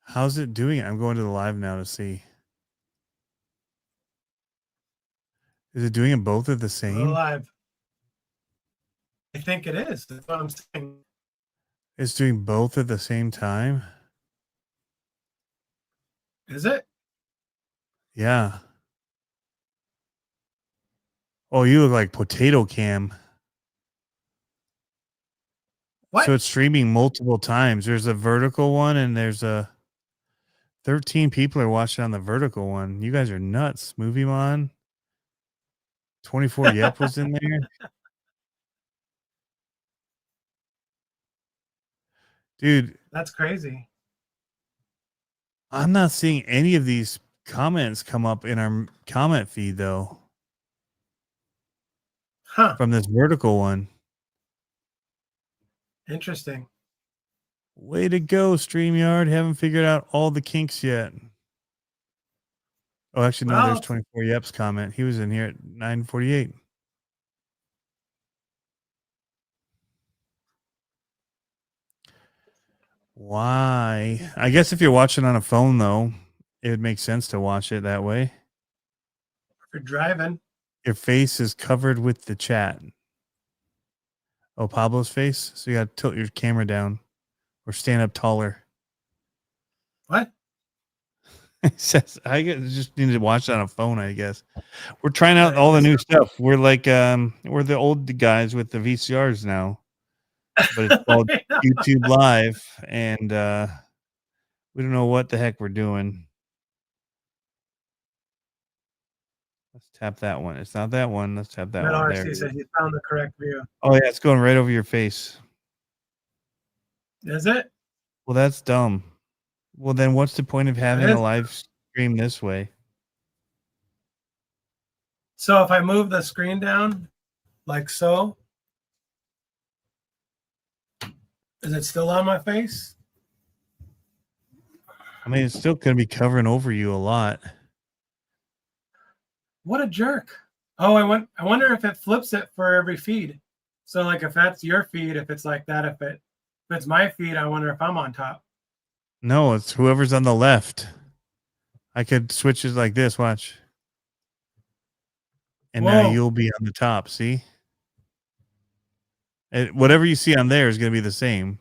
How's it doing it? I'm going to the live now to see. Is it doing them both at the same? Live. I think it is. That's what I'm saying. It's doing both at the same time. Is it? Yeah. Oh, you look like Potato Cam. What? So it's streaming multiple times. There's a vertical one and there's a 13 people are watching on the vertical one. You guys are nuts. MovieMon. 24 Yep was in there. Dude. That's crazy. I'm not seeing any of these comments come up in our comment feed, though. Huh. From this vertical one. Interesting. Way to go, StreamYard. Haven't figured out all the kinks yet. Oh, actually, no, there's 24 Yep's comment. He was in here at 9:48. Why? I guess if you're watching on a phone, though, it would make sense to watch it that way. If you're driving. Your face is covered with the chat. Oh, Pablo's face? So you got to tilt your camera down or stand up taller. What? It says I just need to watch it on a phone, I guess. We're trying out all the new stuff. We're like we're the old guys with the VCRs now. But it's called YouTube Live, and we don't know what the heck we're doing. Let's tap that one. It's not that one. Let's tap that one. RC said you found the correct view. Oh yeah, it's going right over your face. Is it? Well, that's dumb. Well, then what's the point of having is- a live stream this way? So if I move the screen down like so, is it still on my face? I mean, it's still going to be covering over you a lot. What a jerk. Oh, I wonder if it flips it for every feed. So like if that's your feed, if it's like that, if it's my feed, I wonder if I'm on top. No, it's whoever's on the left. I could switch it like this. Watch. And now Whoa. you'll be on the top. See? Whatever you see on there is going to be the same.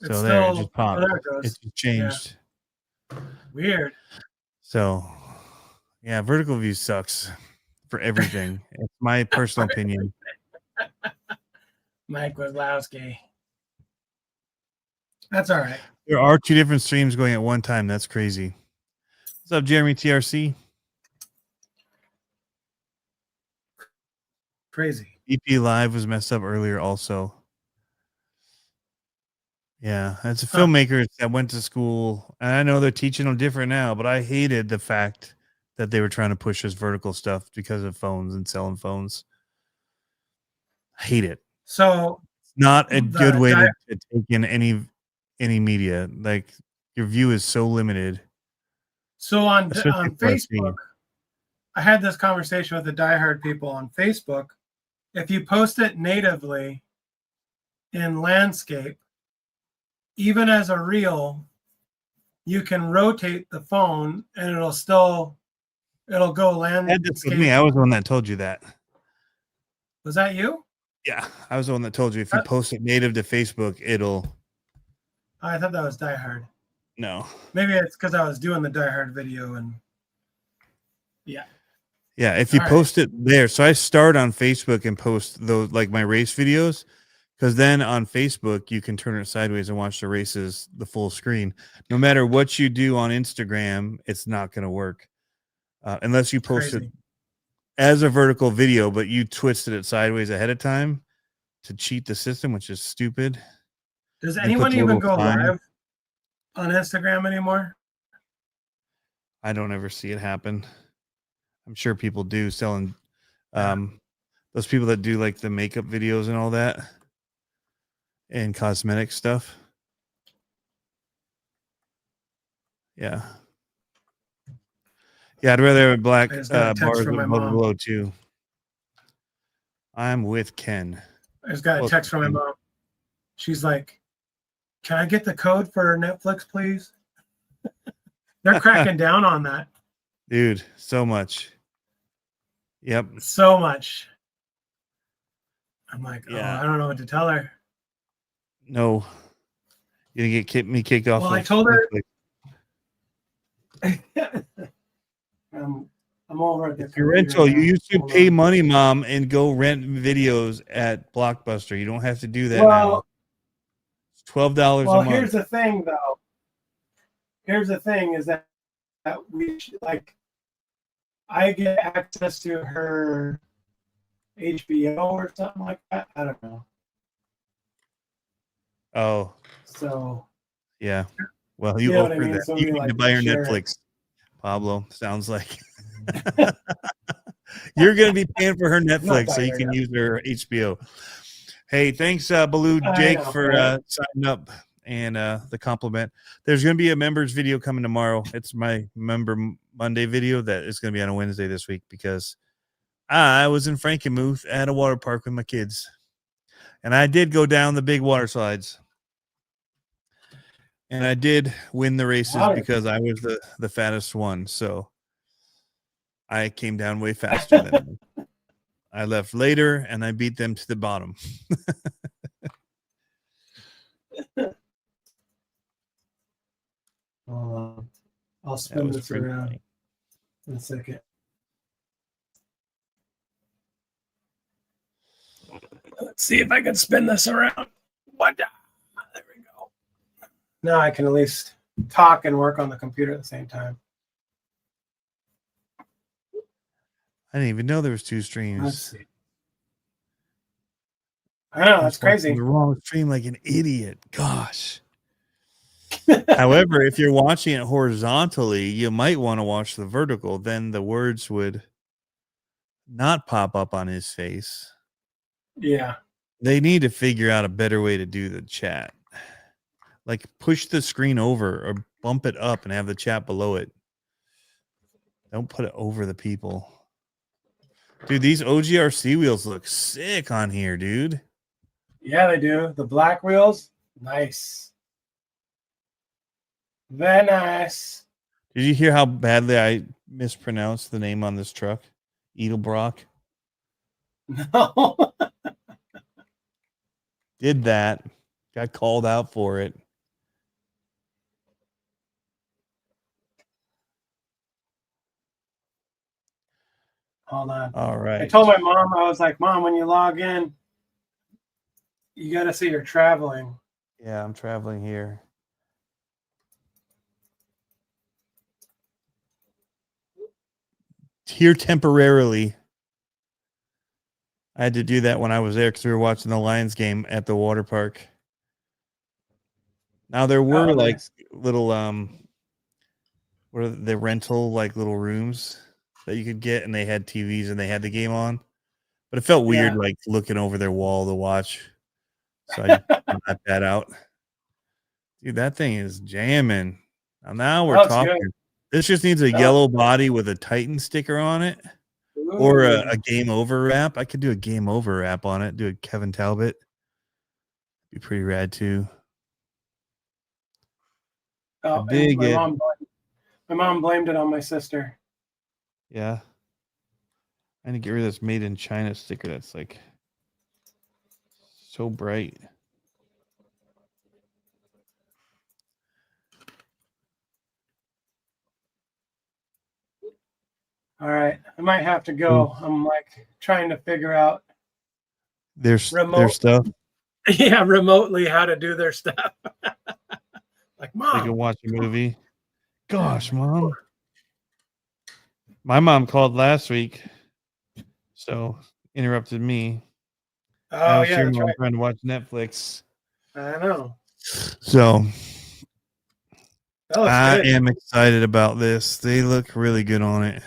So It's there, it still- just popped. oh, there it goes. It just changed. Weird. So, yeah, vertical view sucks for everything. It's my personal opinion. Mike Wazlowski. That's all right. There are 2 different streams going at one time. That's crazy. What's up, Jeremy TRC? Crazy. EP Live was messed up earlier also. Yeah, as a filmmaker that went to school, and I know they're teaching them different now, but I hated the fact that they were trying to push this vertical stuff because of phones and selling phones. I hate it. So Not a good way di- to take in any media. Like your view is so limited. So on Especially on for us being- Facebook, I had this conversation with the diehard people on Facebook. If you post it natively in landscape, even as a reel, you can rotate the phone and it'll go Had this with landscape. me. I was the one that told you that. Was that you? Yeah, I was the one that told you if you post it native to Facebook, it'll I thought that was diehard. no. Maybe it's because I was doing the diehard video and yeah. Yeah, if you All right. post it there. So I start on Facebook and post those like my race videos, because then on Facebook you can turn it sideways and watch the races the full screen. No matter what you do on Instagram, it's not going to work unless you post it Crazy. as a vertical video, but you twisted it sideways ahead of time to cheat the system, which is stupid. Does put anyone the even little go sign. live on Instagram anymore? I don't ever see it happen. I'm sure people do selling those people that do like the makeup videos and all that and cosmetic stuff. Yeah. Yeah, I'd rather have black I just got a text bars from my above mom. below too. I'm with Ken. I just got a Well, text from my mom. She's like, "Can I get the code for Netflix, please?" They're cracking down on that Dude, so much. Yep. so much. I'm like, Yeah. oh, I don't know what to tell her. No. You're gonna get me kicked off. Well, I of told her- Netflix. I'm over at the Your computer rental, you now. used to Hold pay on. money, Mom, and go rent videos at Blockbuster. You don't have to do that now. Well, It's $12 well, a month. here's the thing, though. Here's the thing: is that I get access to her HBO or something like that. I don't know. Oh, So yeah. Well, you You know owe what I her mean? that. So You we, need to like, buy her share it. Netflix, Pablo. Sounds like you're going to be paying for her Netflix so you buying can her use her HBO. Hey, thanks, Baloo I Jake, know, for right? signing up and the compliment. There's going to be a members video coming tomorrow. It's my member Monday video that is going to be on a Wednesday this week because I was in Frankenmuth at a water park with my kids. And I did go down the big water slides. And I did win the races Water. because I was the fattest one. So I came down way faster than them. I left later and I beat them to the bottom. I'll That spin was this pretty around funny. in a second. Let's see if I can spin this around. What? There we go. Now I can at least talk and work on the computer at the same time. I didn't even know there was 2 Let's streams. see. I know I that's was watching crazy. The wrong stream like an idiot. Gosh. However, if you're watching it horizontally, you might want to watch the vertical. Then the words would not pop up on his face. Yeah. They need to figure out a better way to do the chat. Like push the screen over or bump it up and have the chat below it. Don't put it over the people. Dude, these OGRC wheels look sick on here, dude. Yeah, they do. The black wheels, nice. Very nice. Did you hear how badly I mispronounced the name on this truck? Edelbrock. No. Did that. Got called out for it. Hold on. All right. I told my mom, I was like, Mom, when you log in, you got to see you're traveling. Yeah, I'm traveling here. Here temporarily. I had to do that when I was there because we were watching the Lions game at the water park. Now there were like nice. little what are the rental like little rooms that you could get, and they had TVs and they had the game on. But it felt weird like looking over their wall to watch. So I got that out. Dude, that thing is jamming. Now we're talking. Good. This just needs a yellow body with a Titan sticker on it. Ooh. Or a game over wrap. I could do a game over wrap on it. Do a Kevin Talbot. Be pretty rad too. Oh, my mom blamed it on my sister. Yeah. I need to get rid of this made in China sticker that's like so bright. All right. I might have to go. I'm like trying to figure out their stuff. Yeah, remotely how to do their stuff. Like, Mom. They can watch a movie. Gosh, Mom. My mom called last week, so interrupted me. Oh, yeah. That's right. Trying to watch Netflix. I know. So I am excited about this. They look really good on it.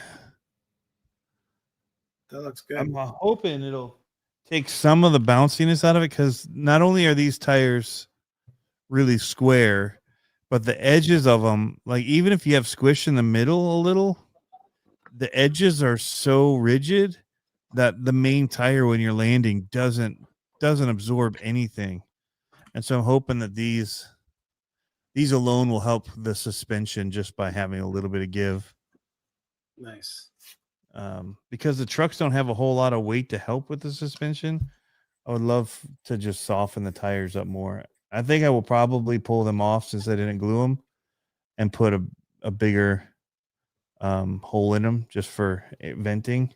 That looks good. I'm hoping it'll take some of the bounciness out of it, because not only are these tires really square, but the edges of them, like even if you have squish in the middle a little, the edges are so rigid that the main tire when you're landing doesn't absorb anything. And so I'm hoping that these alone will help the suspension just by having a little bit of give. Nice. Because the trucks don't have a whole lot of weight to help with the suspension. I would love to just soften the tires up more. I think I will probably pull them off since I didn't glue them and put a bigger hole in them just for venting.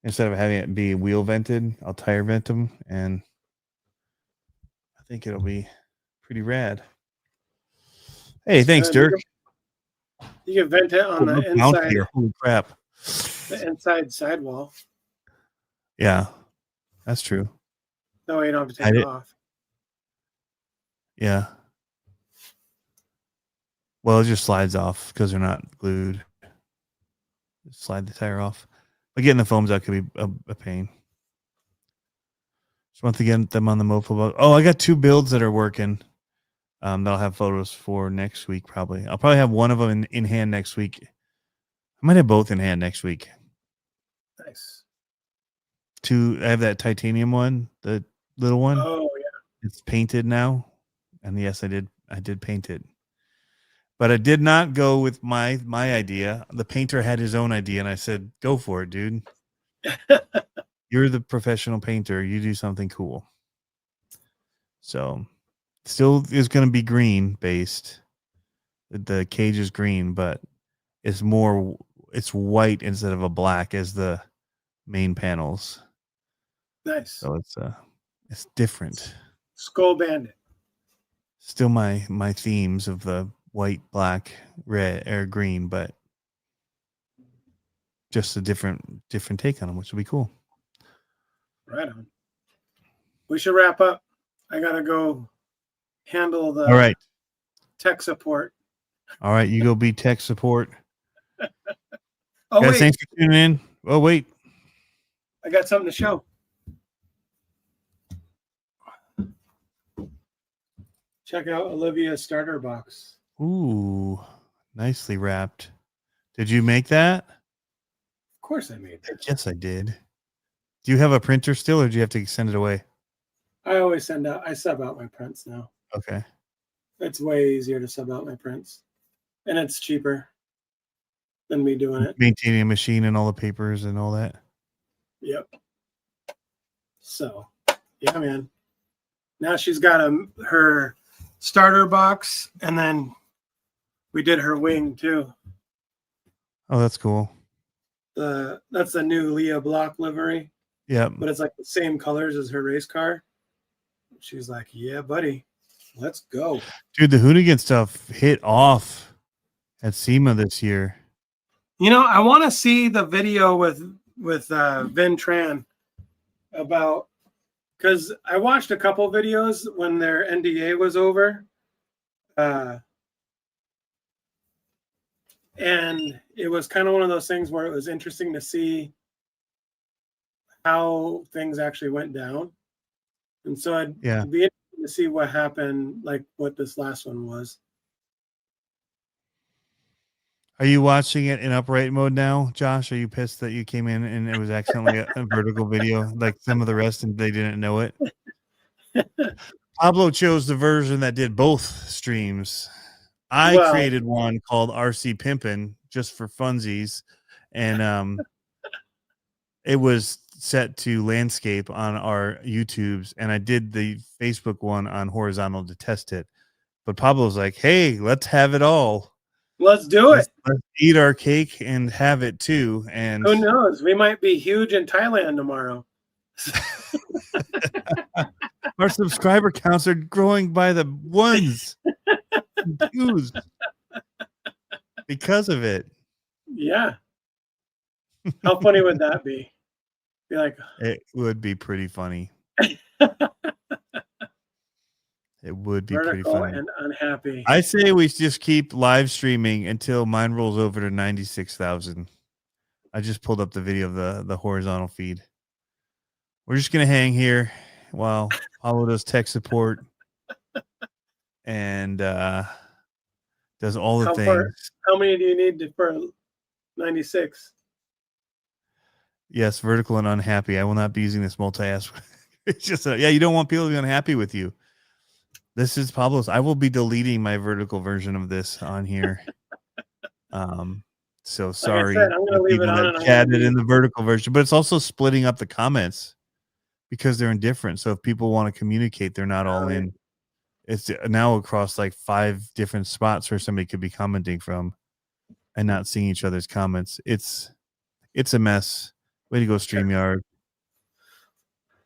Instead of having it be wheel vented, I'll tire vent them, and I think it'll be pretty rad. Hey, thanks, Dirk. You can vent it on the inside. Here. Holy crap. The inside sidewall. Yeah, that's true. No way you don't have to take it off. Yeah. Well, it just slides off because they're not glued. Just slide the tire off. But getting the foams out could be a pain. Just want to get them on the mofo boat. Oh, I got 2 builds that are working. That'll have photos for next week, probably. I'll probably have one of them in hand next week. I might have both in hand next week. Nice. I have that titanium one, the little one. Oh, yeah. It's painted now. And yes, I did paint it. But I did not go with my idea. The painter had his own idea, and I said, go for it, dude. You're the professional painter. You do something cool. So still is going to be green based. The cage is green, but it's white instead of a black as the main panels. Nice. So it's different. Skull Bandit. Still my themes of the white, black, red, or green, but just a different take on them, which will be cool. Right on. We should wrap up. I gotta go handle the. All right. tech support. All right, you go be tech support. Oh, Guys, wait. thanks for tuning in. Oh, wait. I got something to show. Check out Olivia's starter box. Ooh, nicely wrapped. Did you make that? Of course I made that. Yes, I did. Do you have a printer still, or do you have to send it away? I always I sub out my prints now. Okay. It's way easier to sub out my prints. And it's cheaper than me doing it. Maintaining a machine and all the papers and all that. Yep. So, yeah, man. Now she's got her starter box, and then we did her wing too. Oh, that's cool. That's the new Leah Block livery, Yep. but it's like the same colors as her race car. She's like, "Yeah, buddy, let's go." Dude, the Hoonigan stuff hit off at SEMA this year. You know, I want to see the video with Vin Tran about, because I watched a couple videos when their NDA was over, and it was kind of one of those things where it was interesting to see how things actually went down, and so I'd be interested to see what happened, like what this last one was. Are you watching it in upright mode now, Josh? Are you pissed that you came in and it was accidentally a vertical video like some of the rest and they didn't know it? Pablo chose the version that did both streams. I created one called RC Pimpin' just for funsies, and it was set to landscape on our YouTubes, and I did the Facebook one on horizontal to test it. But Pablo's like, "Hey, let's have it all. Let's do it. Let's eat our cake and have it too." And who knows? We might be huge in Thailand tomorrow. our subscriber counts are growing by the ones and twos because of it. Yeah. How funny would that be? Be like, it would be pretty funny. It would be vertical pretty funny. And unhappy. I say we just keep live streaming until mine rolls over to 96,000. I just pulled up the video of the horizontal feed. We're just gonna hang here while Paulo does tech support and does all the things. How many do you need for 96? Yes, vertical and unhappy. I will not be using this multi-ask. It's just you don't want people to be unhappy with you. This is Pablo's. I will be deleting my vertical version of this on here. So sorry. Like I said, I'm gonna leave it on. Chatted in the vertical version, but it's also splitting up the comments because they're indifferent. So if people want to communicate, they're not all in. It's now across like 5 different spots where somebody could be commenting from and not seeing each other's comments. It's a mess. Way to go, StreamYard.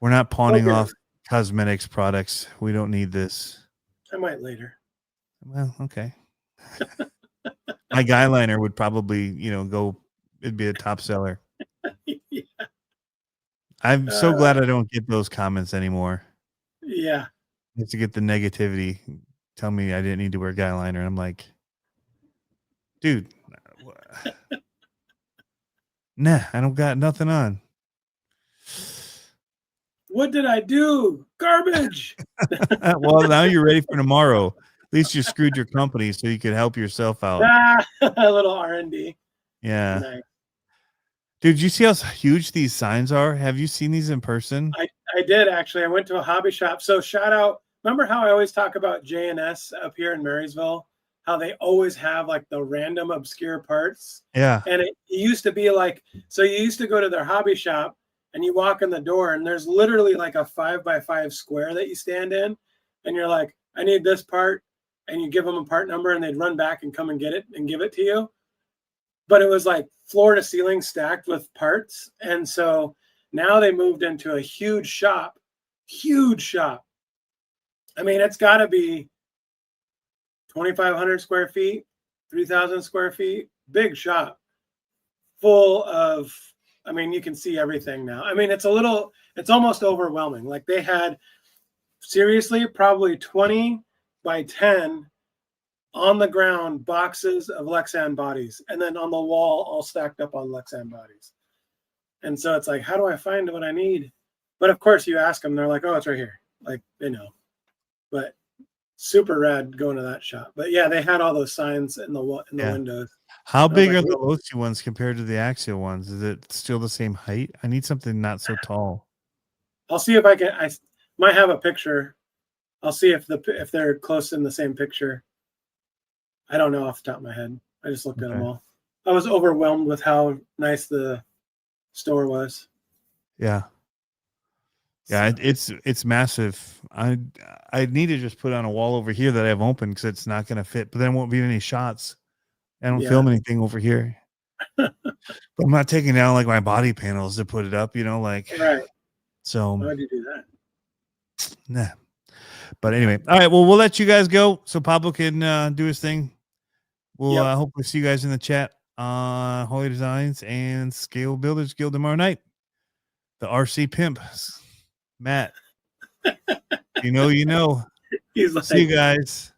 We're not pawning off cosmetics products. We don't need this. I might later. Well, okay. My guy liner would probably, go. It'd be a top seller. Yeah. I'm so glad I don't get those comments anymore. Yeah. Just to get the negativity, tell me I didn't need to wear guy liner. And I'm like, dude, nah, I don't got nothing on. What did I do? Garbage. Well, now you're ready for tomorrow. At least you screwed your company so you could help yourself out. A little R&D. Yeah. Nice. Dude, you see how huge these signs are? Have you seen these in person? I did, actually. I went to a hobby shop. So shout out. Remember how I always talk about J&S up here in Marysville? How they always have like the random obscure parts? Yeah. And it used to be like, so you used to go to their hobby shop and you walk in the door and there's literally like a 5x5 square that you stand in. And you're like, I need this part. And you give them a part number and they'd run back and come and get it and give it to you. But it was like floor to ceiling stacked with parts. And so now they moved into a huge shop. I mean, it's got to be 2,500 square feet, 3,000 square feet, big shop full of, I mean, you can see everything now. I mean, it's almost overwhelming. Like they had seriously probably 20 by 10 on the ground boxes of Lexan bodies, and then on the wall, all stacked up on Lexan bodies. And so it's like, how do I find what I need? But of course, you ask them, they're like, oh, it's right here. Like, they know. But super rad going to that shop. But yeah, they had all those signs in the windows. How big like, are the Losi ones compared to the Axial ones? Is it still the same height? I need something not so tall. I'll see if I can. I might have a picture. I'll see if they're close in the same picture. I don't know off the top of my head. I just looked at them all. I was overwhelmed with how nice the store was. Yeah. Yeah, it's massive. I need to just put on a wall over here that I have open because it's not going to fit. But then won't be any shots. I don't film anything over here. But I'm not taking down like my body panels to put it up. Like right. So why would you do that? Nah. But anyway, all right. Well, we'll let you guys go so Pablo can do his thing. We'll hopefully see you guys in the chat on Holy Designs and Scale Builders Guild tomorrow night. The RC Pimp, Matt. You know. He's like, see you guys.